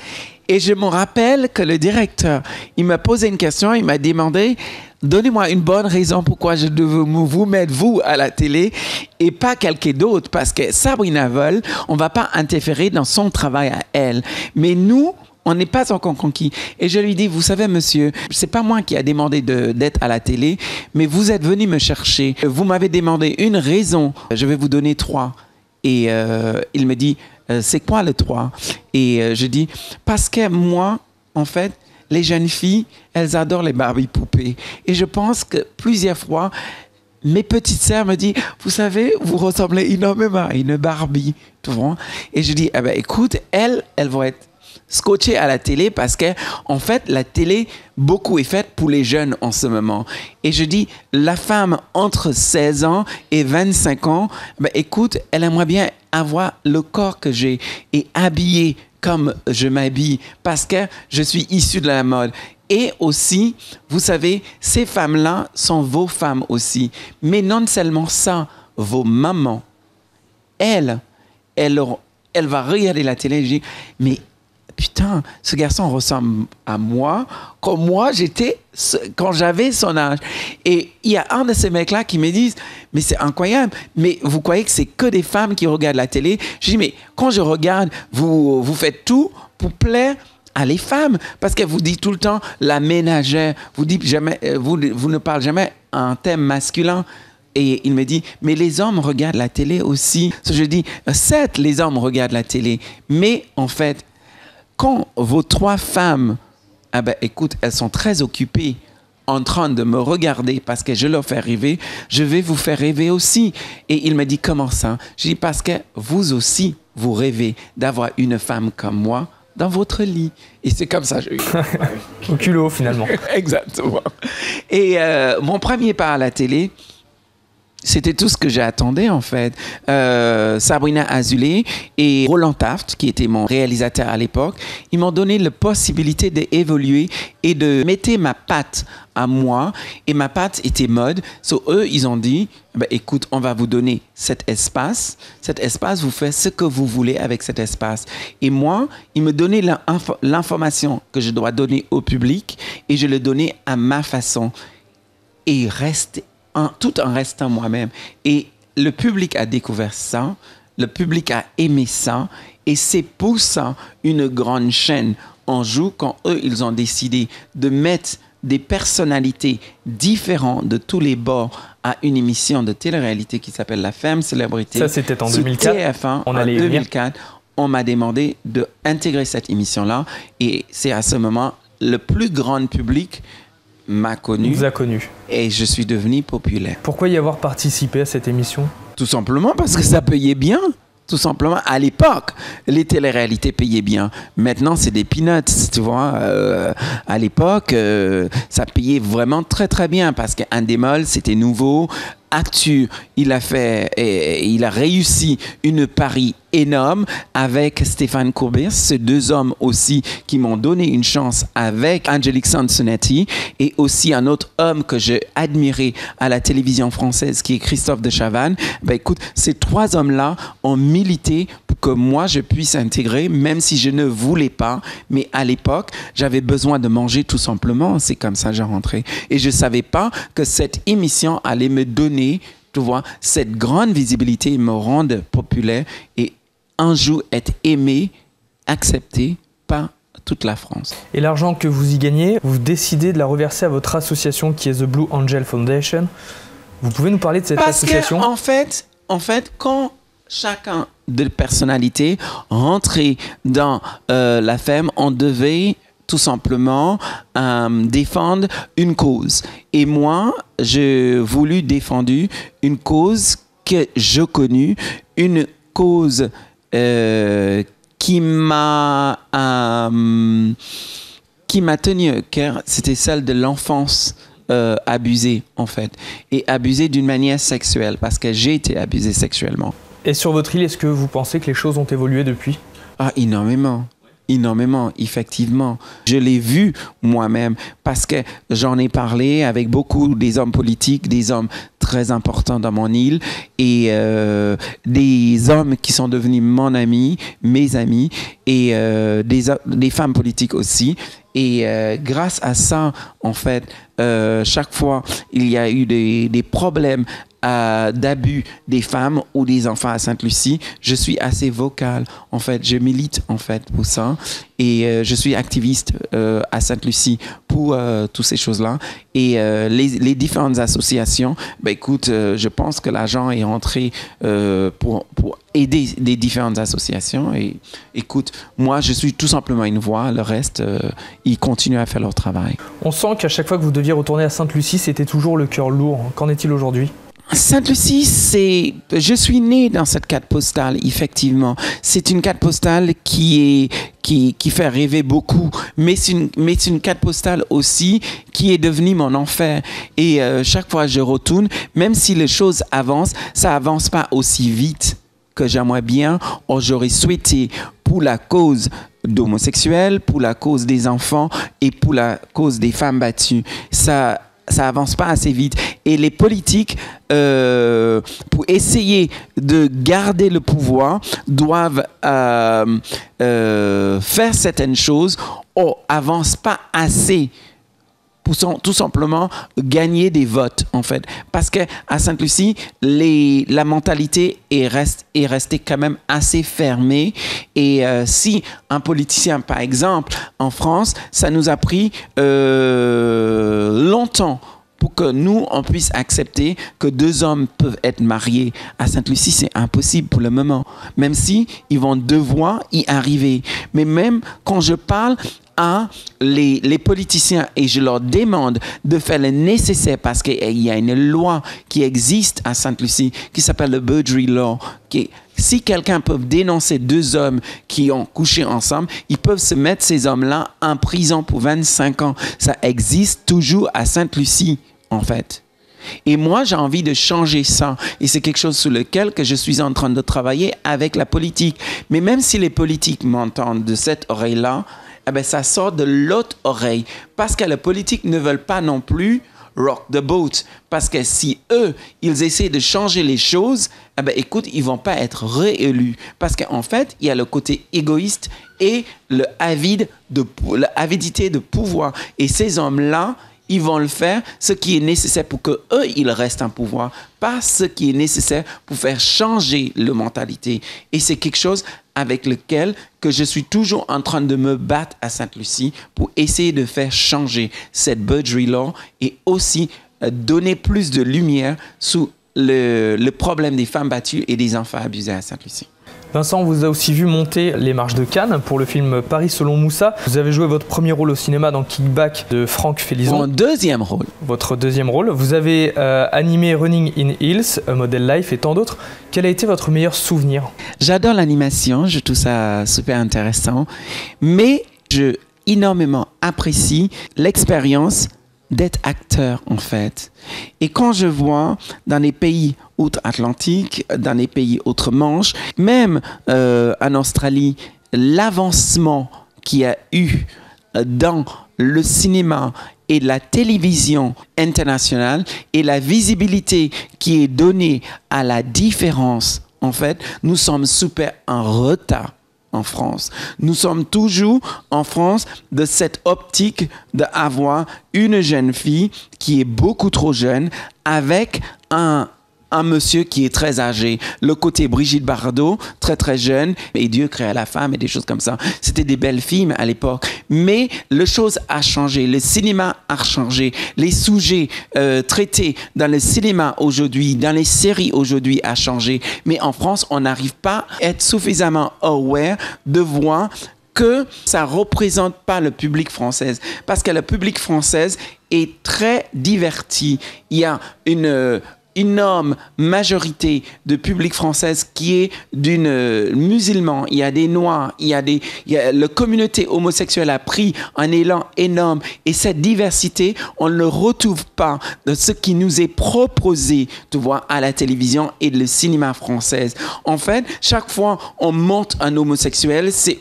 Et je me rappelle que le directeur, il m'a posé une question, il m'a demandé, donnez-moi une bonne raison pourquoi je devais vous mettre, vous, à la télé et pas quelqu'un d'autre. Parce que Sabrina Vol, on ne va pas interférer dans son travail à elle. Mais nous, on n'est pas encore conquis. Et je lui dis, vous savez, monsieur, c'est pas moi qui a demandé d'être à la télé, mais vous êtes venu me chercher. Vous m'avez demandé une raison. Je vais vous donner 3. Et il me dit, c'est quoi le 3? Et je dis, parce que moi, en fait, les jeunes filles, elles adorent les Barbie poupées. Et je pense que plusieurs fois, mes petites sœurs me disent, vous savez, vous ressemblez énormément à une Barbie. Tu vois? Et je dis, eh ben, écoute, elles vont être scotchées à la télé parce que, en fait, la télé, beaucoup est faite pour les jeunes en ce moment. Et je dis, la femme entre 16 ans et 25 ans, ben, écoute, elle aimerait bien avoir le corps que j'ai et habillée comme je m'habille parce que je suis issue de la mode. Et aussi, vous savez, ces femmes-là sont vos femmes aussi. Mais non seulement ça, vos mamans. Elle va regarder la télé et dire, mais putain, ce garçon ressemble à moi, comme moi j'étais quand j'avais son âge. Et il y a un de ces mecs-là qui me disent, mais c'est incroyable, mais vous croyez que c'est que des femmes qui regardent la télé? Je dis, mais quand je regarde, vous faites tout pour plaire à les femmes, parce qu'elle vous dit tout le temps la ménagère, vous ne parlez jamais un thème masculin. Et il me dit, mais les hommes regardent la télé aussi. Je dis, certes, les hommes regardent la télé, mais en fait, quand vos 3 femmes, ah ben, écoute, elles sont très occupées en train de me regarder parce que je leur fais rêver, je vais vous faire rêver aussi. Et il me dit, comment ça? Je dis, parce que vous aussi, vous rêvez d'avoir une femme comme moi dans votre lit. Et c'est comme ça que j'ai eu. Au culot, finalement. Exactement. Et mon premier pas à la télé, c'était tout ce que j'attendais, en fait. Sabrina Azoulay et Roland Taft, qui était mon réalisateur à l'époque, ils m'ont donné la possibilité d'évoluer et de mettre ma patte à moi. Et ma patte était mode. Eux, ils ont dit, bah, écoute, on va vous donner cet espace. Cet espace, vous faites ce que vous voulez avec cet espace. Et moi, ils me donnaient l'information que je dois donner au public et je le donnais à ma façon. Et il reste tout en restant moi-même. Et le public a découvert ça, le public a aimé ça, et c'est pour ça une grande chaîne en joue quand eux, ils ont décidé de mettre des personnalités différentes de tous les bords à une émission de télé-réalité qui s'appelle La Femme Célébrité. Ça, c'était en 2004. TF1, en 2004, on m'a demandé d'intégrer cette émission-là, et c'est à ce moment le plus grand public m'a connu. Vous a connu. Et je suis devenu populaire. Pourquoi y avoir participé à cette émission? Tout simplement parce que ça payait bien. Tout simplement, à l'époque, les téléréalités payaient bien. Maintenant, c'est des peanuts, tu vois. À l'époque, ça payait vraiment très, très bien parce qu'Endemol, c'était nouveau. Actu, il a réussi une pari énorme avec Stéphane Courbet, ces 2 hommes aussi qui m'ont donné une chance avec Angélique Sansonetti et aussi un autre homme que j'ai admiré à la télévision française qui est Christophe de Chavannes. Ben écoute, ces 3 hommes-là ont milité pour que moi je puisse intégrer, même si je ne voulais pas, mais à l'époque, j'avais besoin de manger tout simplement, c'est comme ça que j'ai rentré. Et je savais pas que cette émission allait me donner, tu vois, cette grande visibilité, me rendre populaire et un jour être aimé, accepté par toute la France. Et l'argent que vous y gagnez, vous décidez de la reverser à votre association qui est The Blue Angel Foundation. Vous pouvez nous parler de cette association? En fait, quand chacun de personnalités rentrait dans la femme, on devait tout simplement défendre une cause. Et moi, j'ai voulu défendre une cause que je connais, une cause qui m'a tenu au cœur, c'était celle de l'enfance abusée, en fait. Et abusée d'une manière sexuelle, parce que j'ai été abusée sexuellement. Et sur votre île, est-ce que vous pensez que les choses ont évolué depuis? Ah, énormément. Énormément, effectivement. Je l'ai vu moi-même parce que j'en ai parlé avec beaucoup des hommes politiques, des hommes très importants dans mon île et des hommes qui sont devenus mon ami, mes amis et des femmes politiques aussi. Et grâce à ça, en fait, chaque fois, il y a eu des problèmes d'abus des femmes ou des enfants à Sainte-Lucie, je suis assez vocal. En fait, je milite en fait pour ça et je suis activiste à Sainte-Lucie pour toutes ces choses-là. Et les différentes associations, ben écoute, je pense que l'argent est rentré pour aider des différentes associations. Et écoute, moi, je suis tout simplement une voix. Le reste, ils continuent à faire leur travail. On sent qu'à chaque fois que vous deviez retourner à Sainte-Lucie, c'était toujours le cœur lourd. Qu'en est-il aujourd'hui? Sainte-Lucie, je suis née dans cette carte postale, effectivement. C'est une carte postale qui fait rêver beaucoup, mais c'est une carte postale aussi qui est devenue mon enfer. Et chaque fois que je retourne, même si les choses avancent, ça avance pas aussi vite que j'aimerais bien, ou j'aurais souhaité pour la cause d'homosexuels, pour la cause des enfants et pour la cause des femmes battues. Ça avance pas assez vite. et les politiques, pour essayer de garder le pouvoir, doivent faire certaines choses ou avancent pas assez pour tout simplement gagner des votes, en fait. Parce qu'à Sainte-Lucie, la mentalité est restée quand même assez fermée. Et si un politicien, par exemple, en France, ça nous a pris longtemps pour que nous, on puisse accepter que deux hommes peuvent être mariés. À Sainte-Lucie, c'est impossible pour le moment, même si ils vont devoir y arriver. Mais même quand je parle à les politiciens et je leur demande de faire le nécessaire parce qu'il y a une loi qui existe à Sainte-Lucie qui s'appelle le Beaudry Law. Si quelqu'un peut dénoncer deux hommes qui ont couché ensemble, ils peuvent se mettre ces hommes-là en prison pour 25 ans. Ça existe toujours à Sainte-Lucie, en fait. Et moi, j'ai envie de changer ça. Et c'est quelque chose sur lequel que je suis en train de travailler avec la politique. Mais même si les politiques m'entendent de cette oreille-là, eh bien, ça sort de l'autre oreille. Parce que les politiques ne veulent pas non plus rock the boat. Parce que si eux, ils essaient de changer les choses, eh bien, écoute, ils ne vont pas être réélus. Parce qu'en fait, il y a le côté égoïste et l'avidité de pouvoir. Et ces hommes-là, ils vont le faire ce qui est nécessaire pour qu'eux, ils restent en pouvoir, pas ce qui est nécessaire pour faire changer la mentalité. Et c'est quelque chose avec lequel que je suis toujours en train de me battre à Sainte-Lucie pour essayer de faire changer cette Beaudry Law et aussi donner plus de lumière sur le problème des femmes battues et des enfants abusés à Sainte-Lucie. Vincent, on vous a aussi vu monter les marches de Cannes pour le film Paris selon Moussa. Vous avez joué votre premier rôle au cinéma dans Kickback de Franck Félizon. Mon deuxième rôle. Votre deuxième rôle. Vous avez animé Running in Hills, A Model Life et tant d'autres. Quel a été votre meilleur souvenir? J'adore l'animation, je trouve ça super intéressant, mais je énormément apprécie l'expérience d'être acteur, en fait. Et quand je vois dans les pays outre-Atlantique, dans les pays outre-Manche, même en Australie, l'avancement qu'il y a eu dans le cinéma et la télévision internationale et la visibilité qui est donnée à la différence, en fait, nous sommes super en retard. En France. Nous sommes toujours en France de cette optique d'avoir une jeune fille qui est beaucoup trop jeune avec un monsieur qui est très âgé. Le côté Brigitte Bardot, très très jeune, et Dieu créa la femme et des choses comme ça. C'était des belles films à l'époque. Mais le chose a changé, le cinéma a changé, les sujets traités dans le cinéma aujourd'hui, dans les séries aujourd'hui a changé. Mais en France, on n'arrive pas à être suffisamment aware de voir que ça ne représente pas le public français. Parce que le public français est très diverti. Il y a une énorme majorité de public français qui est d'une musulman, il y a des noirs, la communauté homosexuelle a pris un élan énorme et cette diversité, on ne le retrouve pas de ce qui nous est proposé, tu vois, à la télévision et le cinéma français. En fait, chaque fois on monte un homosexuel, c'est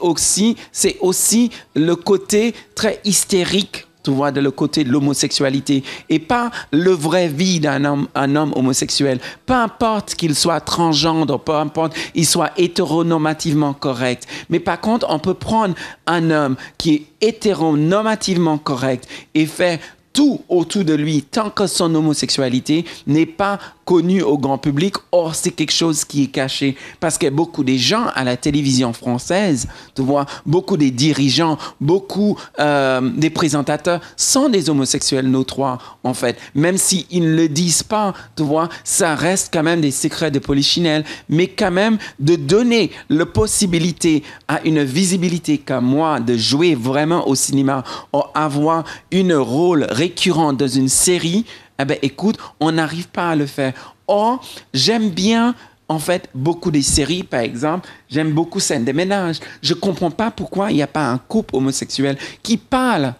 aussi le côté très hystérique, tu vois, de le côté de l'homosexualité et pas le vrai vie d'un homme homosexuel. Peu importe qu'il soit transgenre, peu importe qu'il soit hétéronormativement correct. Mais par contre, on peut prendre un homme qui est hétéronormativement correct et faire tout autour de lui tant que son homosexualité n'est pas connue au grand public. Or, c'est quelque chose qui est caché parce que beaucoup des gens à la télévision française, tu vois, beaucoup des dirigeants, beaucoup des présentateurs sont des homosexuels notoires, en fait. Même s'ils ne le disent pas, tu vois, ça reste quand même des secrets de polichinelle, mais quand même de donner la possibilité à une visibilité comme moi de jouer vraiment au cinéma ou avoir un rôle récurrent dans une série, eh ben, écoute, on n'arrive pas à le faire. Or, j'aime bien, en fait, beaucoup des séries, par exemple, j'aime beaucoup Scène de ménage. Je ne comprends pas pourquoi il n'y a pas un couple homosexuel qui parle.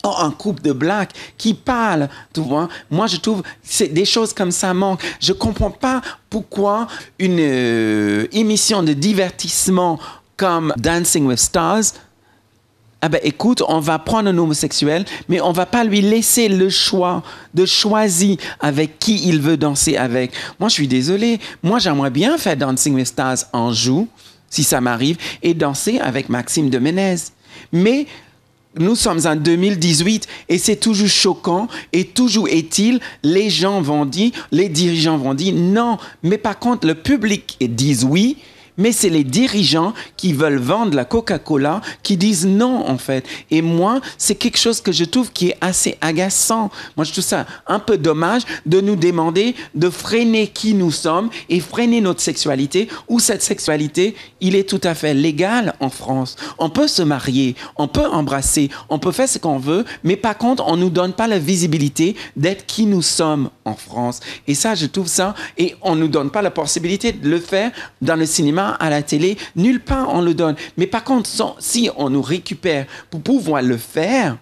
Oh, un couple de blacks qui parle, tu vois. Moi, je trouve que des choses comme ça manquent. Je ne comprends pas pourquoi une émission de divertissement comme Dancing with Stars, ah ben écoute, on va prendre un homosexuel, mais on va pas lui laisser le choix de choisir avec qui il veut danser avec. Moi, je suis désolé. Moi, j'aimerais bien faire Dancing with Stars en joue, si ça m'arrive, et danser avec Maxime de Menez. Mais nous sommes en 2018 et c'est toujours choquant et toujours est-il, les gens vont dire, les dirigeants vont dire non. Mais par contre, le public dit oui. Mais c'est les dirigeants qui veulent vendre la Coca-Cola qui disent non, en fait. Et moi, c'est quelque chose que je trouve qui est assez agaçant. Moi, je trouve ça un peu dommage de nous demander de freiner qui nous sommes et freiner notre sexualité, où cette sexualité, il est tout à fait légal en France. On peut se marier, on peut embrasser, on peut faire ce qu'on veut, mais par contre, on ne nous donne pas la visibilité d'être qui nous sommes en France. Et ça, je trouve ça, et on ne nous donne pas la possibilité de le faire dans le cinéma, à la télé, nulle part on le donne. Mais par contre, si on nous récupère pour pouvoir le faire,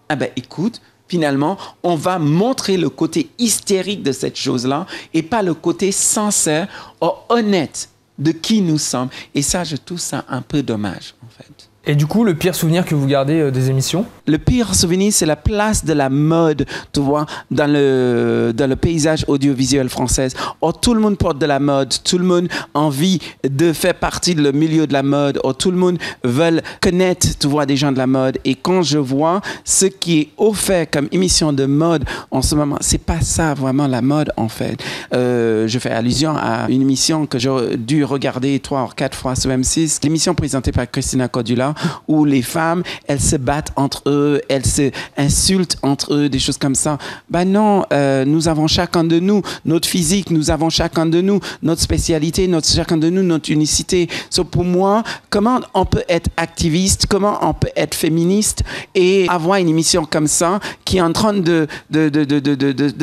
ah ben écoute, finalement, on va montrer le côté hystérique de cette chose-là et pas le côté sincère ou honnête de qui nous sommes. Et ça, je trouve ça un peu dommage, en fait. Et du coup, le pire souvenir que vous gardez des émissions? Le pire souvenir, c'est la place de la mode, tu vois, dans le paysage audiovisuel français. Oh, tout le monde porte de la mode, tout le monde a envie de faire partie du milieu de la mode, oh, tout le monde veut connaître, tu vois, des gens de la mode. Et quand je vois ce qui est offert comme émission de mode en ce moment, c'est pas ça vraiment la mode, en fait. Je fais allusion à une émission que j'ai dû regarder 3 ou 4 fois sur M6, l'émission présentée par Christina Cordula, où les femmes, elles se battent entre eux, elles se insultent entre eux, des choses comme ça. Ben non, nous avons chacun de nous notre physique, nous avons chacun de nous notre spécialité, chacun de nous notre unicité. So, pour moi, comment on peut être activiste, comment on peut être féministe et avoir une émission comme ça qui est en train de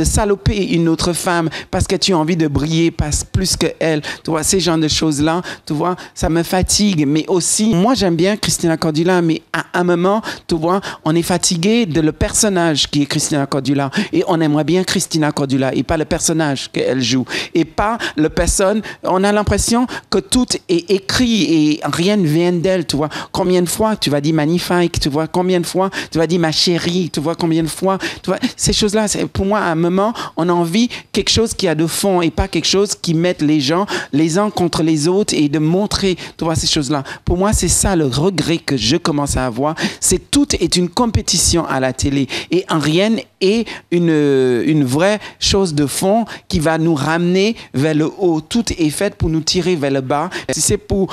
saloper une autre femme parce que tu as envie de briller plus qu'elle. Tu vois, ces genres de choses-là, tu vois, ça me fatigue. Mais aussi, moi, j'aime bien Christina Cordula, mais à un moment, tu vois, on est fatigué de le personnage qui est Christina Cordula et on aimerait bien Christina Cordula et pas le personnage qu'elle joue et pas le personne. On a l'impression que tout est écrit et rien ne vient d'elle, tu vois. Combien de fois tu vas dire magnifique, tu vois, combien de fois tu vas dire ma chérie, tu vois, combien de fois, tu vois, ces choses-là, pour moi, à un moment, on a envie quelque chose qui a de fond et pas quelque chose qui mette les gens les uns contre les autres et de montrer, tu vois, ces choses-là. Pour moi, c'est ça le regret que je commence à avoir, c'est tout est une compétition à la télé et en rien est une vraie chose de fond qui va nous ramener vers le haut. Tout est fait pour nous tirer vers le bas. Si c'est pour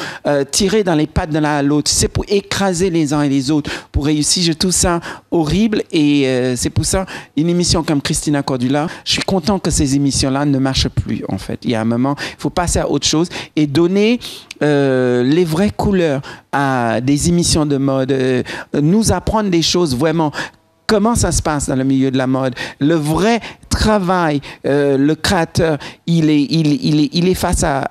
tirer dans les pattes de l'un à l'autre, si c'est pour écraser les uns et les autres, pour réussir, je trouve ça horrible et c'est pour ça, une émission comme Christina Cordula, je suis content que ces émissions-là ne marchent plus, en fait. Il y a un moment, il faut passer à autre chose et donner les vraies couleurs à des émissions de mode, nous apprendre des choses vraiment. Comment ça se passe dans le milieu de la mode? Le vrai travail, le créateur, il est face à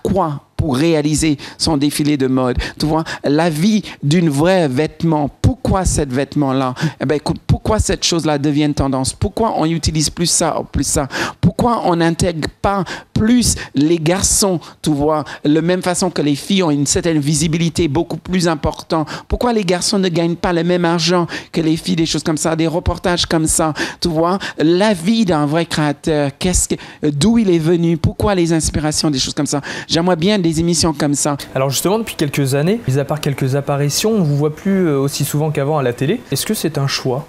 quoi pour réaliser son défilé de mode? Tu vois, la vie d'une vraie vêtement. Pourquoi cette vêtement-là? Eh ben, écoute, pourquoi cette chose-là devient tendance? Pourquoi on utilise plus ça ou plus ça? Pourquoi on n'intègre pas plus les garçons, tu vois, de la même façon que les filles ont une certaine visibilité beaucoup plus importante? Pourquoi les garçons ne gagnent pas le même argent que les filles, des choses comme ça, des reportages comme ça, tu vois? La vie d'un vrai créateur, d'où il est venu, pourquoi les inspirations, des choses comme ça. J'aimerais bien des émissions comme ça. Alors justement, depuis quelques années, mis à part quelques apparitions, on ne vous voit plus aussi souvent qu'avant à la télé. Est-ce que c'est un choix?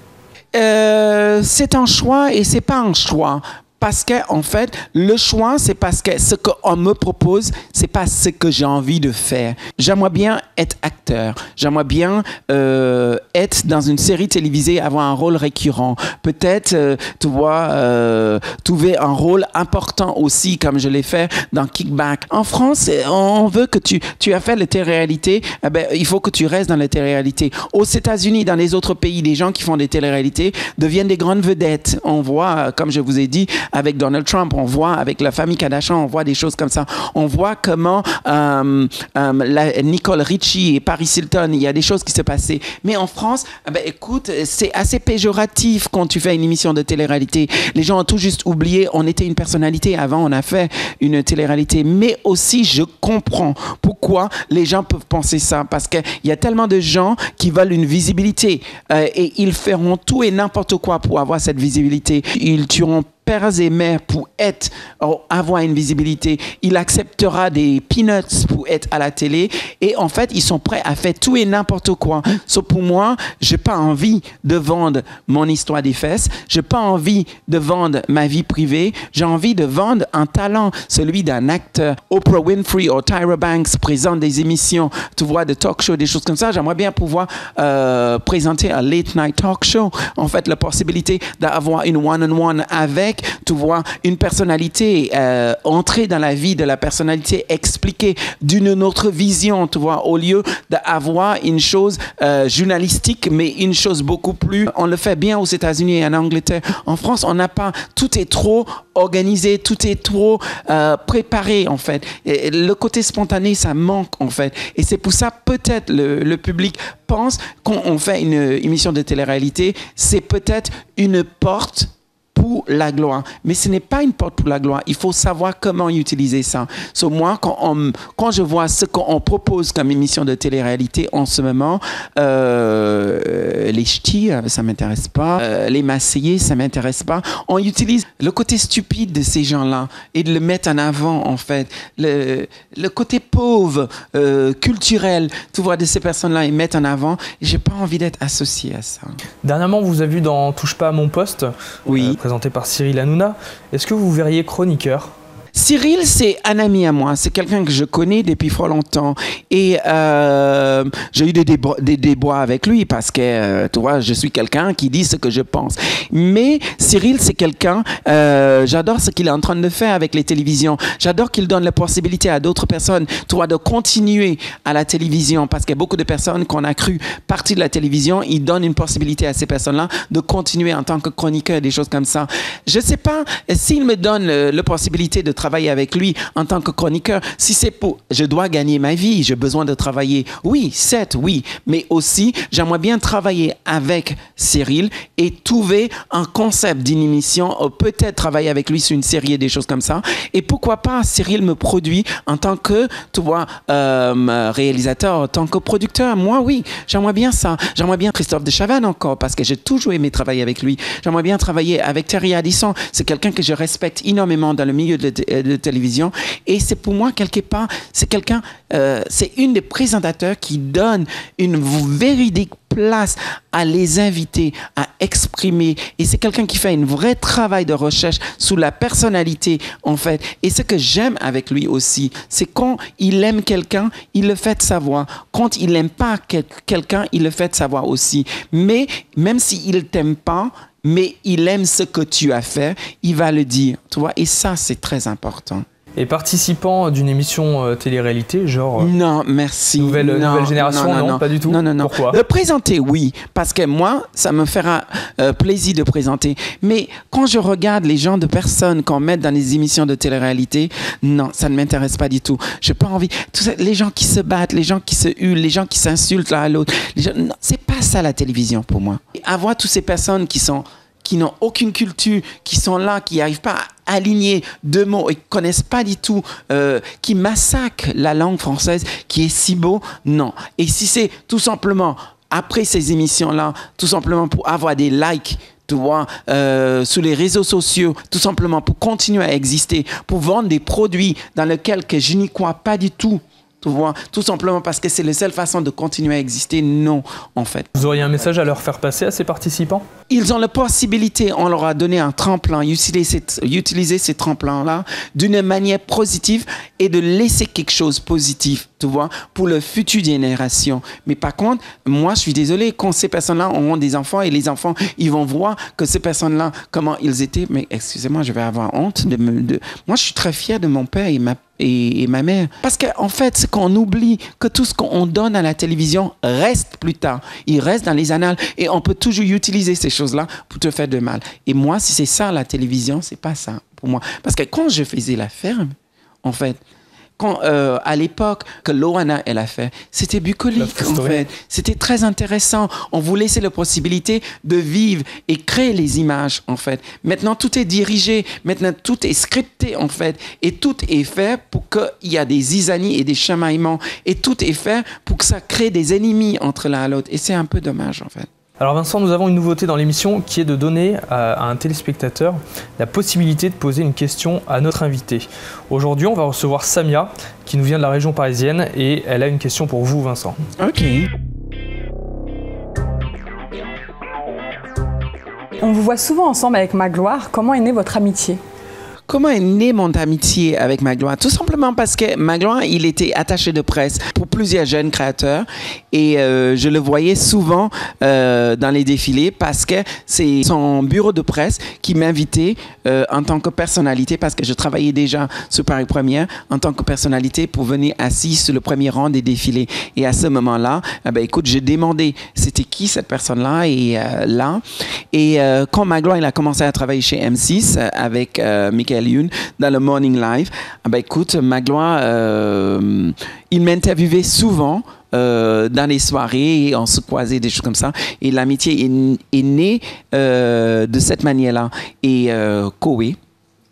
C'est un choix et c'est pas un choix. Parce que, en fait, le choix, c'est parce que ce qu'on me propose, c'est pas ce que j'ai envie de faire. J'aimerais bien être acteur. J'aimerais bien être dans une série télévisée, avoir un rôle récurrent. Peut-être, tu vois, trouver un rôle important aussi, comme je l'ai fait dans Kickback. En France, on veut que tu as fait la télé-réalité, eh ben, il faut que tu restes dans la télé-réalité. Aux États-Unis, dans les autres pays, les gens qui font des télé-réalités deviennent des grandes vedettes. On voit, comme je vous ai dit, avec Donald Trump, on voit avec la famille Kardashian, on voit des choses comme ça. On voit comment Nicole Richie et Paris Hilton, il y a des choses qui se passaient. Mais en France, écoute, c'est assez péjoratif quand tu fais une émission de télé-réalité. Les gens ont tout juste oublié, on était une personnalité avant, on a fait une télé-réalité. Mais aussi, je comprends pourquoi les gens peuvent penser ça. Parce qu'il y a tellement de gens qui veulent une visibilité et ils feront tout et n'importe quoi pour avoir cette visibilité. Ils tueront pères et mères pour avoir une visibilité. Il acceptera des peanuts pour être à la télé. Et en fait, ils sont prêts à faire tout et n'importe quoi. Pour moi, je n'ai pas envie de vendre mon histoire des fesses. Je n'ai pas envie de vendre ma vie privée. J'ai envie de vendre un talent, celui d'un acteur. Oprah Winfrey ou Tyra Banks présentent des émissions, tu vois, de talk show, des choses comme ça. J'aimerais bien pouvoir présenter un late night talk show. En fait, la possibilité d'avoir une one-on-one avec, tu vois, une personnalité, entrer dans la vie de la personnalité, expliquer d'une autre vision, tu vois, au lieu d'avoir une chose journalistique, mais une chose beaucoup plus... On le fait bien aux États-Unis et en Angleterre. En France, on n'a pas... Tout est trop organisé, tout est trop préparé, en fait. Et le côté spontané, ça manque, en fait. Et c'est pour ça, peut-être, le public pense qu'on fait une émission de télé-réalité, c'est peut-être une porte pour la gloire. Mais ce n'est pas une porte pour la gloire. Il faut savoir comment utiliser ça. Moi, quand je vois ce qu'on propose comme émission de télé-réalité en ce moment, les ch'tis, ça ne m'intéresse pas. Les Marseillais, ça ne m'intéresse pas. On utilise le côté stupide de ces gens-là et de le mettre en avant, en fait. Le côté pauvre, culturel, tu vois, de ces personnes-là, ils mettent en avant. Je n'ai pas envie d'être associé à ça. Dernièrement, vous avez vu dans Touche pas à mon poste, oui. Présenté par Cyril Hanouna. Est-ce que vous verriez chroniqueur ? Cyril, c'est un ami à moi. C'est quelqu'un que je connais depuis fort longtemps. Et j'ai eu des débats avec lui parce que, tu vois, je suis quelqu'un qui dit ce que je pense. Mais Cyril, c'est quelqu'un, j'adore ce qu'il est en train de faire avec les télévisions. J'adore qu'il donne la possibilité à d'autres personnes, tu vois, de continuer à la télévision parce qu'il y a beaucoup de personnes qu'on a cru partie de la télévision. Il donne une possibilité à ces personnes-là de continuer en tant que chroniqueur, des choses comme ça. Je ne sais pas s'il me donne la possibilité de travailler avec lui en tant que chroniqueur, si c'est pour... Je dois gagner ma vie, j'ai besoin de travailler. Oui, certes, oui. Mais aussi, j'aimerais bien travailler avec Cyril et trouver un concept d'une émission, peut-être travailler avec lui sur une série et des choses comme ça. Et pourquoi pas, Cyril me produit en tant que, tu vois, réalisateur, en tant que producteur. Moi, oui, j'aimerais bien ça. J'aimerais bien Christophe de Chavannes encore, parce que j'ai toujours aimé travailler avec lui. J'aimerais bien travailler avec Thierry Ardisson. C'est quelqu'un que je respecte énormément dans le milieu de télévision. Et c'est pour moi, quelque part, c'est quelqu'un, c'est une des présentateurs qui donne une véridique place à les inviter, à exprimer. Et c'est quelqu'un qui fait un vrai travail de recherche sur la personnalité, en fait. Et ce que j'aime avec lui aussi, c'est quand il aime quelqu'un, il le fait savoir. Quand il n'aime pas quelqu'un, il le fait savoir aussi. Mais même s'il ne t'aime pas, mais il aime ce que tu as fait, il va le dire, tu vois, et ça, c'est très important. Et participant d'une émission télé-réalité, genre... Non, merci. Nouvelle génération, non, pas du tout. Non. Pourquoi ? De présenter, oui, parce que moi, ça me fera plaisir de présenter. Mais quand je regarde les genres de personnes qu'on met dans les émissions de télé-réalité, non, ça ne m'intéresse pas du tout. Je n'ai pas envie... Les gens qui se battent, les gens qui se hurlent, les gens qui s'insultent l'un à l'autre, non, c'est pas ça la télévision pour moi. Et avoir toutes ces personnes qui n'ont aucune culture, qui sont là, qui n'arrivent pas à aligner deux mots et qui ne connaissent pas du tout, qui massacrent la langue française, qui est si beau, non. Et si c'est tout simplement, après ces émissions-là, tout simplement pour avoir des likes, tu vois, sur les réseaux sociaux, tout simplement pour continuer à exister, pour vendre des produits dans lesquels que je n'y crois pas du tout, tu vois, tout simplement parce que c'est la seule façon de continuer à exister, non, en fait. Vous auriez un message à leur faire passer à ces participants ? Ils ont la possibilité, on leur a donné un tremplin, utiliser ces tremplins-là d'une manière positive et de laisser quelque chose de positif, tu vois, pour le futur génération. Mais par contre, moi, je suis désolé, quand ces personnes-là auront des enfants et les enfants, ils vont voir que ces personnes-là, comment ils étaient, mais excusez-moi, je vais avoir honte Moi, je suis très fier de mon père, et ma mère. Parce qu'en fait, c'est qu'on oublie que tout ce qu'on donne à la télévision reste plus tard. Il reste dans les annales et on peut toujours utiliser ces choses-là pour te faire de mal. Et moi, si c'est ça la télévision, c'est pas ça pour moi. Parce que quand je faisais la ferme, en fait, à l'époque que Loana elle a fait, c'était bucolique en fait. C'était très intéressant. On vous laissait la possibilité de vivre et créer les images en fait. Maintenant tout est dirigé, maintenant tout est scripté en fait, et tout est fait pour qu'il y a des zizanies et des chamaillements, et tout est fait pour que ça crée des ennemis entre l'un et l'autre. Et c'est un peu dommage en fait. Alors Vincent, nous avons une nouveauté dans l'émission qui est de donner à un téléspectateur la possibilité de poser une question à notre invité. Aujourd'hui, on va recevoir Samia qui nous vient de la région parisienne et elle a une question pour vous, Vincent. Ok. On vous voit souvent ensemble avec Magloire. Comment est née votre amitié ? Comment est née mon amitié avec Magloire? Tout simplement parce que Magloire, il était attaché de presse pour plusieurs jeunes créateurs et je le voyais souvent dans les défilés parce que c'est son bureau de presse qui m'invitait en tant que personnalité, parce que je travaillais déjà sur Paris Première en tant que personnalité pour venir assis sur le premier rang des défilés. Et à ce moment-là, écoute, j'ai demandé c'était qui cette personne-là et quand Magloire il a commencé à travailler chez M6 avec Michael Youn dans le Morning Live, écoute, Magloire, il m'interviewait souvent dans les soirées et on se croisait, des choses comme ça. Et l'amitié est née de cette manière-là. Et Koé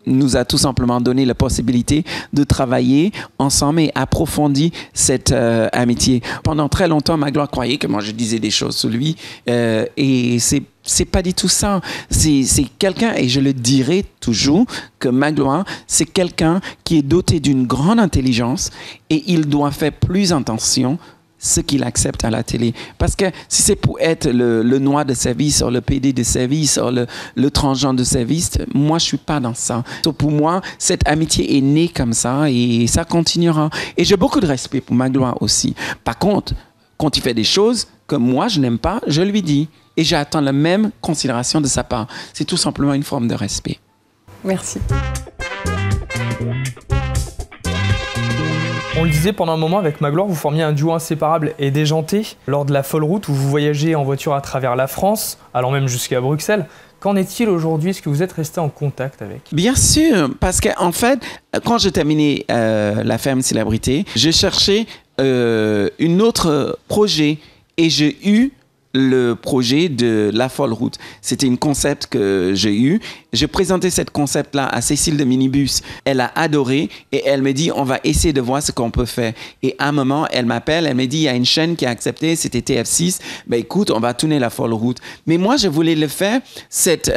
nous a tout simplement donné la possibilité de travailler ensemble et approfondir cette amitié. Pendant très longtemps, Magloire croyait que moi je disais des choses sur lui et c'est pas du tout ça. C'est quelqu'un, et je le dirai toujours, que Magloire, c'est quelqu'un qui est doté d'une grande intelligence et il doit faire plus attention ce qu'il accepte à la télé. Parce que si c'est pour être le noir de service, ou le PD de service, ou le transgenre de service, moi, je suis pas dans ça. Donc, pour moi, cette amitié est née comme ça et ça continuera. Et j'ai beaucoup de respect pour Magloire aussi. Par contre, quand il fait des choses que moi, je n'aime pas, je lui dis. Et j'attends la même considération de sa part. C'est tout simplement une forme de respect. Merci. On le disait, pendant un moment avec Magloire, vous formiez un duo inséparable et déjanté lors de la folle route où vous voyagez en voiture à travers la France, allant même jusqu'à Bruxelles. Qu'en est-il aujourd'hui? Est-ce que vous êtes resté en contact avec? Bien sûr, parce qu'en fait, quand j'ai terminé La Ferme Célébrité, j'ai cherché un autre projet et j'ai eu le projet de La Folle Route. C'était un concept que j'ai eu. J'ai présenté ce concept-là à Cécile de Minibus. Elle a adoré et elle me dit, on va essayer de voir ce qu'on peut faire. Et à un moment, elle m'appelle, elle me dit, il y a une chaîne qui a accepté, c'était TF6. Écoute, on va tourner La Folle Route. Mais moi, je voulais le faire, cette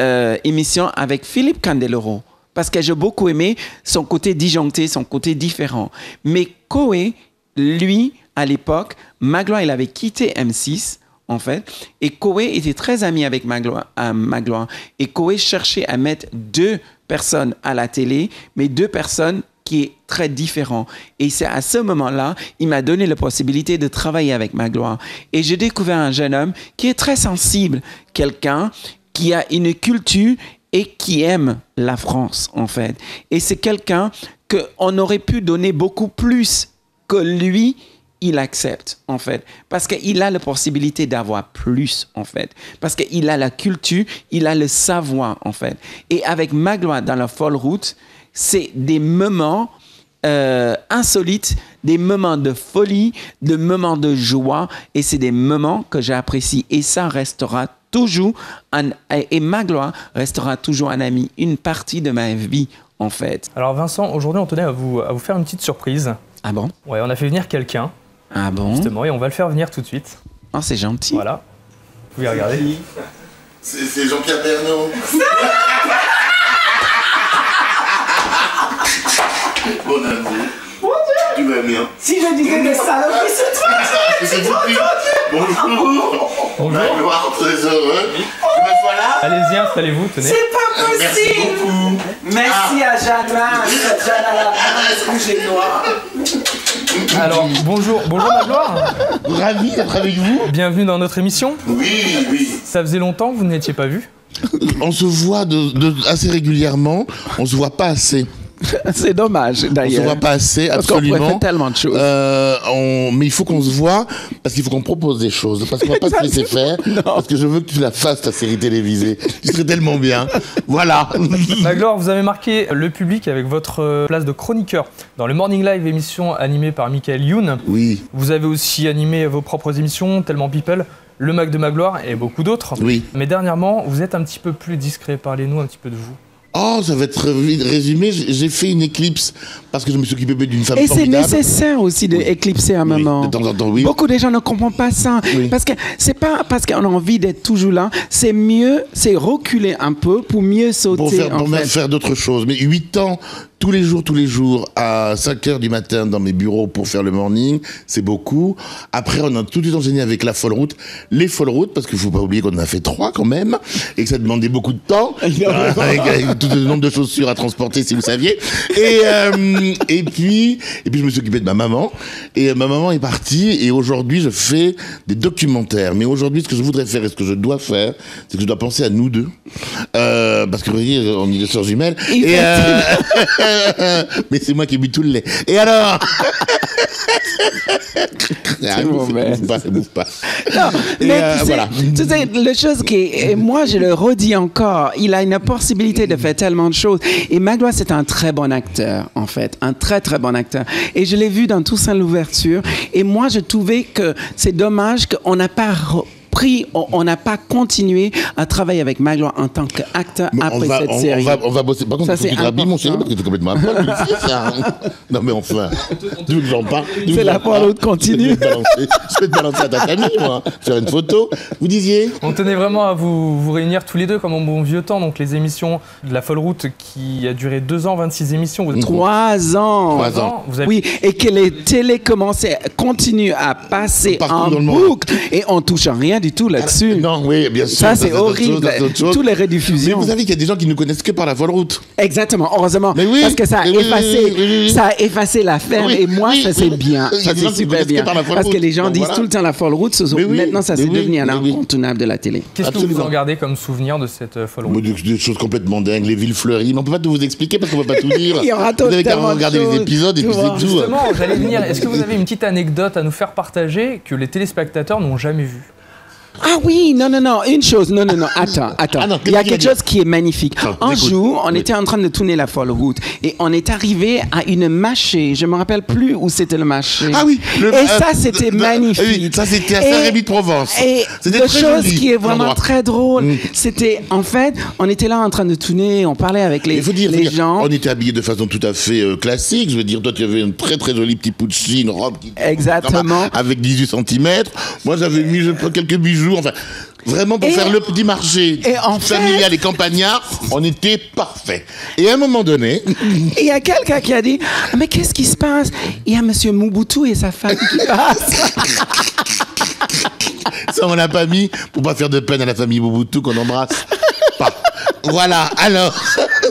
émission, avec Philippe Candeloro. Parce que j'ai beaucoup aimé son côté disjoncté, son côté différent. Mais Koé, lui, à l'époque, Magloire, il avait quitté M6, en fait, et Koé était très ami avec Magloire. Et Koé cherchait à mettre deux personnes à la télé, mais deux personnes qui est très différent. Et c'est à ce moment-là, il m'a donné la possibilité de travailler avec Magloire. Et j'ai découvert un jeune homme qui est très sensible, quelqu'un qui a une culture et qui aime la France, en fait. Et c'est quelqu'un qu'on aurait pu donner beaucoup plus que lui, il accepte, en fait. Parce qu'il a la possibilité d'avoir plus, en fait. Parce qu'il a la culture, il a le savoir, en fait. Et avec Magloire dans La Folle Route, c'est des moments insolites, des moments de folie, des moments de joie. Et c'est des moments que j'apprécie. Et ça restera toujours, et Magloire restera toujours un ami, une partie de ma vie, en fait. Alors Vincent, aujourd'hui, on tenait à vous faire une petite surprise. Ah bon? Ouais, on a fait venir quelqu'un. Ah bon? Justement, et on va le faire venir tout de suite. Oh, c'est gentil. Voilà. Vous pouvez regarder. C'est Jean-Pierre Pernaut. Bon ami. Tu vas bien? Si je disais des saloperies, c'est toi. Bonjour. Bonjour. Magloire, très heureux. Me voilà. Allez-y, installez-vous, tenez. C'est pas Merci possible. beaucoup. Merci à Jeanne-Là, Jeanne à la main, rouge et noir. Alors, bonjour Magloire. Ravi d'être avec vous. Bienvenue dans notre émission. Oui, oui. Ça faisait longtemps que vous n'étiez pas vu. On se voit assez régulièrement. On se voit pas assez. C'est dommage, On se d'ailleurs. voit pas assez, Parce qu'on pourrait absolument. faire tellement de choses. Mais il faut qu'on se voit parce qu'il faut qu'on propose des choses. Parce qu'on va pas se laisser faire. Parce que je veux que tu la fasses, ta série télévisée. Tu serais tellement bien. Voilà. Magloire, vous avez marqué le public avec votre place de chroniqueur dans le Morning Live, émission animée par Michael Youn. Oui. Vous avez aussi animé vos propres émissions, Tellement People, Le Mag de Magloire et beaucoup d'autres. Oui. Mais dernièrement, vous êtes un petit peu plus discret. Parlez-nous un petit peu de vous. Oh, ça va être résumé. J'ai fait une éclipse parce que je me suis occupé d'une femme Et c'est formidable. nécessaire aussi d'éclipser un Oui, moment. de temps en temps, oui. Beaucoup de gens ne comprennent pas ça. Oui. Parce que c'est pas parce qu'on a envie d'être toujours là. C'est mieux, c'est reculer un peu pour mieux sauter. Pour faire d'autres choses. Mais 8 ans, tous les jours, à 5h du matin dans mes bureaux pour faire le morning, c'est beaucoup. Après, on a tout de suite enchaîné avec la folle route. Les folles routes, parce qu'il faut pas oublier qu'on en a fait 3 quand même, et que ça demandait beaucoup de temps, avec tout le nombre de chaussures à transporter, si vous saviez. Et puis, je me suis occupé de ma maman, et ma maman est partie, et aujourd'hui, je fais des documentaires. Mais aujourd'hui, ce que je voudrais faire, et ce que je dois faire, c'est que je dois penser à nous deux, parce que vous voyez, on est des sœurs jumelles, mais c'est moi qui ai bu tout le lait. Et alors bouffe pas. Non, Et, mais voilà. tu sais, la chose qui est, et moi je le redis encore, il a une possibilité de faire tellement de choses. Et Magloire, c'est un très bon acteur, en fait, un très très bon acteur. Et je l'ai vu dans Toussaint l'ouverture. Et moi, je trouvais que c'est dommage qu'on n'a pas on n'a pas continué à travailler avec Magloire en tant qu'acteur après cette série. On va bosser. Par contre, Ça, il faut que tu c'est te rhabilles, mon chéri, important. parce que tu es complètement à poil. C'est ça. Non, mais enfin. Tu veux que j'en parle? C'est la fois l'autre continue. Je vais te balancer à ta famille, moi. Faire une photo. Vous disiez? On tenait vraiment à vous réunir tous les deux comme en bon vieux temps. Donc les émissions de la Folle Route qui a duré 2 ans, 26 émissions. Vous êtes 3 ans. 3 ans. Vous avez... Oui, et que les télés continuent à passer Partout en dans le monde. boucle et on touche rien du tout là-dessus. Non, oui, bien sûr. Ça, c'est autre chose, horrible. c'est autre chose. Tous les Mais rediffusions. vous savez qu'il y a des gens qui ne connaissent que par la folle route. Exactement, heureusement. Mais oui, parce que ça a mais oui, effacé, oui. ça a effacé la ferme. Oui, et moi, oui, ça c'est oui. bien. Il y a Ça des c'est gens qui super connaissent que bien. par la folle Parce que route. les gens Donc disent voilà. tout le temps la folle route. Mais oui, Maintenant, ça mais c'est oui, devenu un mais oui. incontournable de la télé. Qu'est-ce que vous Absolument. en gardez comme souvenir de cette Folle Route? Des choses complètement dingues, les villes fleuries. Mais on peut pas tout vous expliquer parce qu'on peut pas tout dire. Il y aura Vous avez qu'à tellement de regarder les choses, épisodes et tu puis vois. c'est tout. Justement, j'allais venir. Est-ce que vous avez une petite anecdote à nous faire partager que les téléspectateurs n'ont jamais vue? Ah oui, non, une chose, non, attends. Ah non, Il y a qu'est-ce qu'il quelque a chose qui est magnifique. Attends, Un j'écoute. jour, on Oui. était en train de tourner la folle route et on est arrivé à une marché. Je me rappelle plus où c'était le marché. Ah oui. Et ça, c'était magnifique. Oui, ça, c'était à Et- Saint-Rémy de Provence. Et C'était la très chose joli, qui est vraiment l'endroit. très drôle, Mm. c'était, en fait, on était là en train de tourner, on parlait avec Il faut dire, les gens. on était habillés de façon tout à fait classique. Je veux dire, toi, tu avais une très très jolie petite Pucci, une robe qui Exactement. avec 18 cm. Moi, j'avais mis quelques bijoux. Enfin, vraiment pour Et- faire le petit marché et en fait- familial et campagnard, on était parfait. Et à un moment donné, Et il y a quelqu'un qui a dit, ah, mais qu'est-ce qui se passe? Il y a Monsieur Mobutu et sa femme qui passent. ça on l'a pas mis pour pas faire de peine à la famille Mobutu qu'on embrasse. Pas. Voilà. Alors.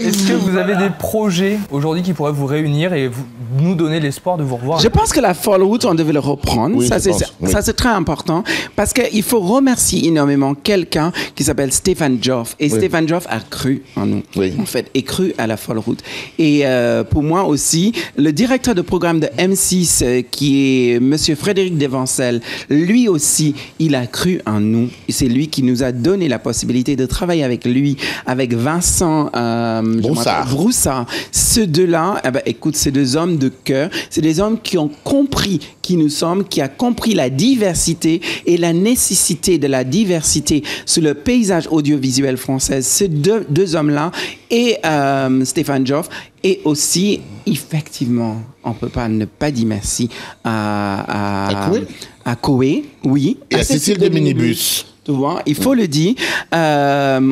Est-ce que vous avez des projets aujourd'hui qui pourraient vous réunir et nous donner l'espoir de vous revoir? Je pense que la folle route, on devait le reprendre. Oui, ça, je c'est, pense, oui. ça, c'est très important parce qu'il faut remercier énormément quelqu'un qui s'appelle Stéphane Joff. Et Oui. Stéphane Joff a cru en nous, Oui. en fait, et cru à la folle route. Et pour moi aussi, le directeur de programme de M6, qui est Monsieur Frédéric Devancel, lui aussi, il a cru en nous. Et c'est lui qui nous a donné la possibilité de travailler avec lui, avec Vincent Broussard. Ces deux-là, eh ben, écoute, ces deux hommes de cœur, c'est des hommes qui ont compris qui nous sommes, qui a compris la diversité et la nécessité de la diversité sur le paysage audiovisuel français. Ces deux hommes-là et Stéphane Joff, et aussi, effectivement, on ne peut pas ne pas dire merci à Koé, oui. Et à Cécile de Minibus. Tu vois, il faut le dire.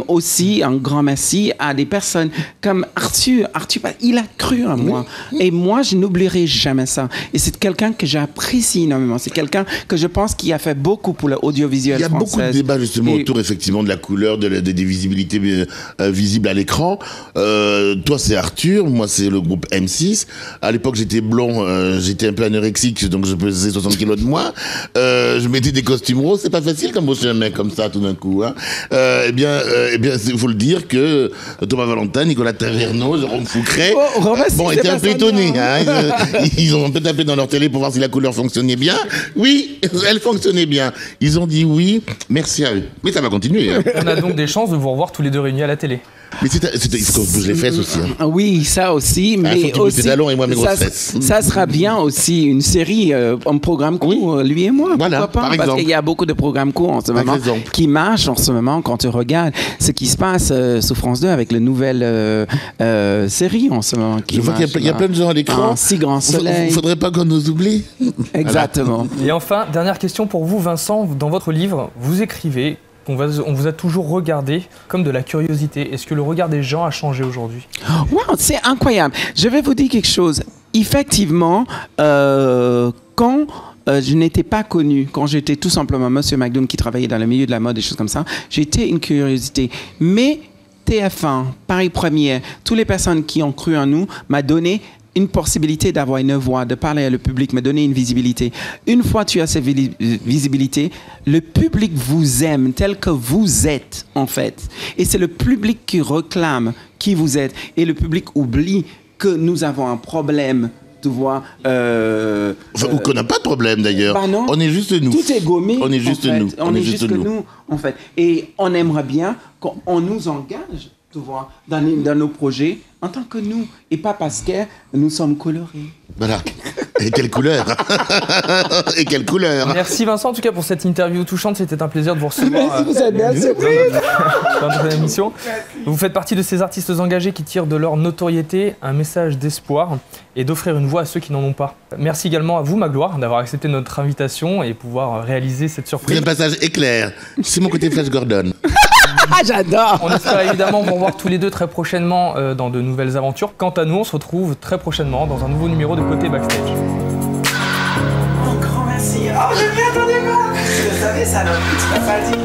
Aussi, un grand merci à des personnes comme Arthur. Arthur, il a cru en moi. Et moi, je n'oublierai jamais ça. Et c'est quelqu'un que j'apprécie énormément. C'est quelqu'un que je pense qui a fait beaucoup pour l'audiovisuel français. Il y a beaucoup de débats justement Et- autour effectivement de la couleur, des visibilités visibles à l'écran. Toi c'est Arthur, moi c'est le groupe M6. À l'époque j'étais blond, j'étais un peu anorexique, donc je pesais 60 kilos de moins. Je mettais des costumes roses, c'est pas facile comme bosser un mec comme ça tout d'un coup. Hein. Eh bien, il faut le dire que Thomas Valentin, Nicolas Taverneau, Jérôme Foucret, étaient un peu étonnés. Hein. Ils ont un peu tapé dans leur télé pour voir si la couleur fonctionnait bien. Oui, elle fonctionnait bien. Ils ont dit oui, merci à eux. Mais ça va continuer. Hein. On a donc des chances de vous revoir tous les deux réunis à la télé. Mais il faut qu'on se bouge les fesses aussi. Hein. Oui, ça aussi. Mais faut aussi, talons et moi mes grosses ça, fesses. Ça sera bien aussi une série, un programme court, lui et moi. Voilà, pourquoi pas? par exemple. Parce qu'il y a beaucoup de programmes courts en ce moment qui marchent en ce moment quand tu regardes ce qui se passe sous France 2 avec la nouvelle série en ce moment. Je vois qu'il y a plein de gens à l'écran. Si grand soleil. Il ne faudrait pas qu'on nous oublie. Exactement. Et enfin, dernière question pour vous, Vincent. Dans votre livre, vous écrivez on vous a toujours regardé comme de la curiosité. Est-ce que le regard des gens a changé aujourd'hui? Wow, c'est incroyable. Je vais vous dire quelque chose. Effectivement, quand je n'étais pas connu, quand j'étais tout simplement Monsieur McDoom qui travaillait dans le milieu de la mode, des choses comme ça, j'étais une curiosité. Mais TF1, Paris Première, toutes les personnes qui ont cru en nous m'a donné une possibilité d'avoir une voix, de parler à le public, me donner une visibilité. Une fois tu as cette visibilité, le public vous aime tel que vous êtes, en fait. Et c'est le public qui réclame qui vous êtes. Et le public oublie que nous avons un problème, tu vois. Ou qu'on n'a pas de problème, d'ailleurs. Bah non, on est juste nous. Tout est gommé. On est juste nous. On est juste nous, en fait. Et on aimerait bien qu'on nous engage, tu vois, dans nos projets en tant que nous, et pas parce que nous sommes colorés. Voilà. Et quelle couleur. Et quelle couleur. Merci Vincent, en tout cas, pour cette interview touchante. C'était un plaisir de vous recevoir. Merci, vous êtes bien surpris. Dans notre émission. Vous faites partie de ces artistes engagés qui tirent de leur notoriété un message d'espoir et d'offrir une voix à ceux qui n'en ont pas. Merci également à vous, Magloire, d'avoir accepté notre invitation et pouvoir réaliser cette surprise. C'est un passage éclair. C'est mon côté Flash Gordon. Ah, j'adore. On espère évidemment vous revoir tous les deux très prochainement dans de nouvelles aventures. Quant à nous, on se retrouve très prochainement dans un nouveau numéro de Côté Backstage. Un grand merci. Oh, je m'y attendais pas. Je savais ça, non, tu m'as pas dit.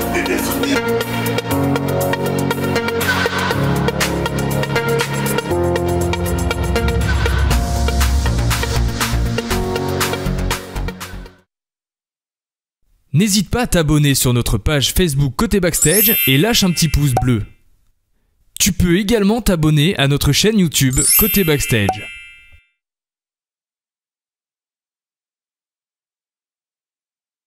N'hésite pas à t'abonner sur notre page Facebook Côté Backstage et lâche un petit pouce bleu. Tu peux également t'abonner à notre chaîne YouTube Côté Backstage.